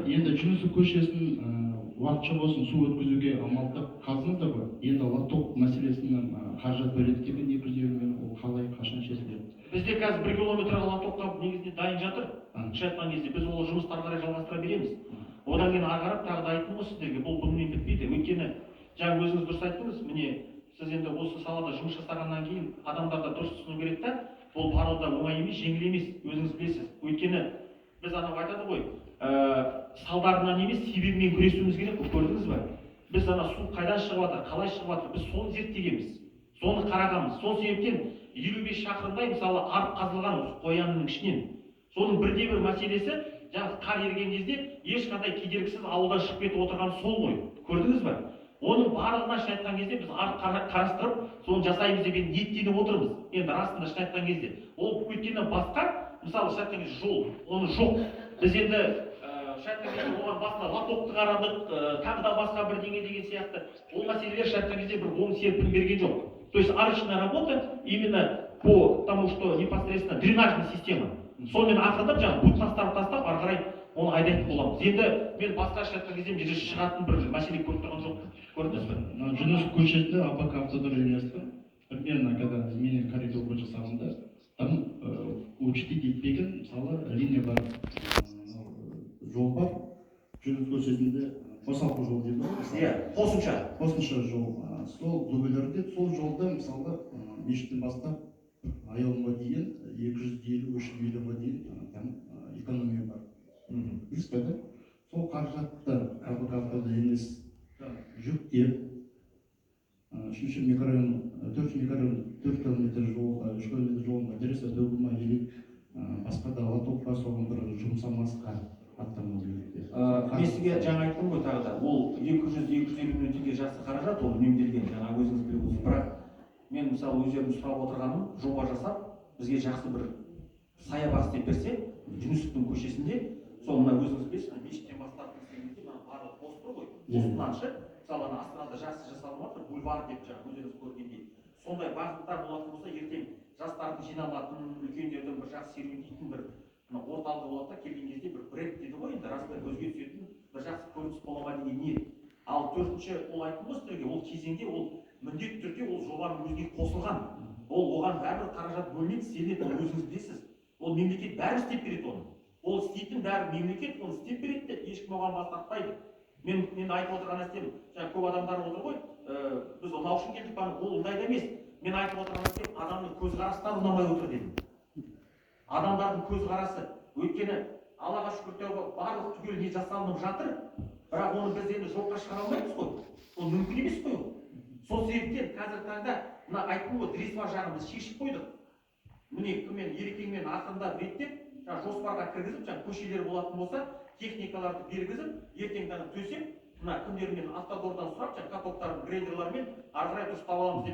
Speaker 19: Енді Жүнісов көшесінің уақытша болсын су өткізуге амалдап қазыңыздар ғой. Енді лоток мәселесінің қаражат бөледі деп 250 миллион, ол қалай, қашан шешіледі?
Speaker 1: Бізде қазір 1 километр лотокқа негізінде дайын жатыр. Шайтқан кезде біз ол жұмыстарды қарай жалғастыра береміз. Одан кейін ары қарап тағы да айттым ғой сіздерге, бұл бүгіннен бітпейді. Өйткені жаңа өзіңіз дұрыс айттыңыз, міне сіз енді осы салада жұмыс жасағаннан кейін адамдарда дұрыс түсіну керек та, бұл баруда оңай емес, жеңіл емес, өзіңіз білесіз. Өйткені біз анау айтады ғой, салдарынан емес, себебімен күресуіміз керек, көрдіңіз бе? Біз ана су қайдан шығып жатыр, қалай шығып жатыр, біз соны зерттегенбіз. Соны қарағанбыз. Сол себептен 55 шақырымдай мысалы арық қазылған осы қоянның ішінен. Соның бірде-бір мәселесі, жаңағы қар ерген кезде ешқандай кедергісіз ауылдан шығып кетіп отырған сол ғой. Көрдіңіз бе? Оның барлығына шын айтқан кезде біз арық қарастырып, соны жасаймыз деген ниеттеніп отырмыз. Енді расында шын айтқан кезде. Ол өткеннен басқа, мысалы шын айтқан кезде жол, оны жоқ. Біз енді оған басында лотокты қарадық, тағы да басқа бірдеңе деген сияқты. Ол мәселелер шын айтқан кезде бір оң серпін берген жоқ. То есть арочная работа именно по тому, что непосредственно дренажная система. Сонымен ақырдап жаңағы бұт тастап, ары қарай оны айдайтын боламыз. Енді мен басқа шатқан кезде жерде шығатын бір мәселе көріп тұрған жоқ. Көрдіңіз бе?
Speaker 19: Жүнісов көшесінде АПК автодорожкасында примерно когда изменили коридор бойынша салынды, там учтить етпеген мысалы линия бар, жол бар. Жүнісов көшесінде қосалқы жол дейді ғой.
Speaker 1: Иә,
Speaker 19: қосымша жол. Сол дөбелерде сол жолда мысалы мешіттен бастап айылға дейін 250-300 миллионға дейін там экономия бар. Білесіз бе? Сол қаражатты АПК-да емес жүктеп, 3 микрорайон, 4 километр жолға, 3 километр жолға дәресе төгілма керек, басқа да лотокқа соған бір жұмсамасқа аттану керек.
Speaker 1: Мен сізге жаңа айттым ғой тағы да, ол 200-250 миллион теңге жақсы қаражат, ол үнемделген, жаңа өзіңіз білесіз. Бірақ мен мысалы өздерім сұрап отырғаным, жоба жасап, бізге жақсы бір саябақ істеп берсе, Жүнісовтың көшесінде, сол мына өзіңіз білесіз, мешіттен бастап барлық бос тұр ғой, осындан ше, мысалы Астанада жақсы жасалып жатыр, бульвар деп жаңа өздеріңіз көргендей. Сондай бағыттар болатын болса, ертең жастардың жиналатын, үлкендердің бір жақсы серуендейтін бір орталығы болады да, келген кезде бір бренд дейді ғой, енді расында көзге түсетін бір жақсы көрініс бола ма деген ниет. Ал төртінші, ол айттым ғой сіздерге, ол кезеңде ол міндетті түрде ол жобаның өзіне қосылған. Ол оған бәрібір қаражат бөлмейді, себебі өзіңіз білесіз. Ол мемлекет бәрі істеп береді оны. Ол істейтін бәрі мемлекет, оны істеп береді де, ешкім оған бас тартпайды. Мен айтып отырған нәрсем, жаңа көп адамдар отыр ғой, біз ұнау үшін келдік, ол ондай да емес. Мен айтып отырған нәрсем, адамның көзқарастары ұнамай отыр дедім. Адамдардың көзқарасы, өйткені Аллаға шүкір тәуба барлық түгел не жасалынып жатыр, бірақ оны біз енді жоққа шығара алмаймыз ғой. Ол мүмкін емес қой ол. Сол себептен қазіргі таңда мына айттым ғой, дресва жағын біз шешіп қойдық. Міне кіммен ерекеңмен ақырындап реттеп, жоспарға кіргізіп, көшелер болатын болса, техникаларды бергізіп, ертең төсеп, мына кімдермен автодордан сұрап, катоктарын, грейдерлармен ары қарай дұрыстап аламыз деп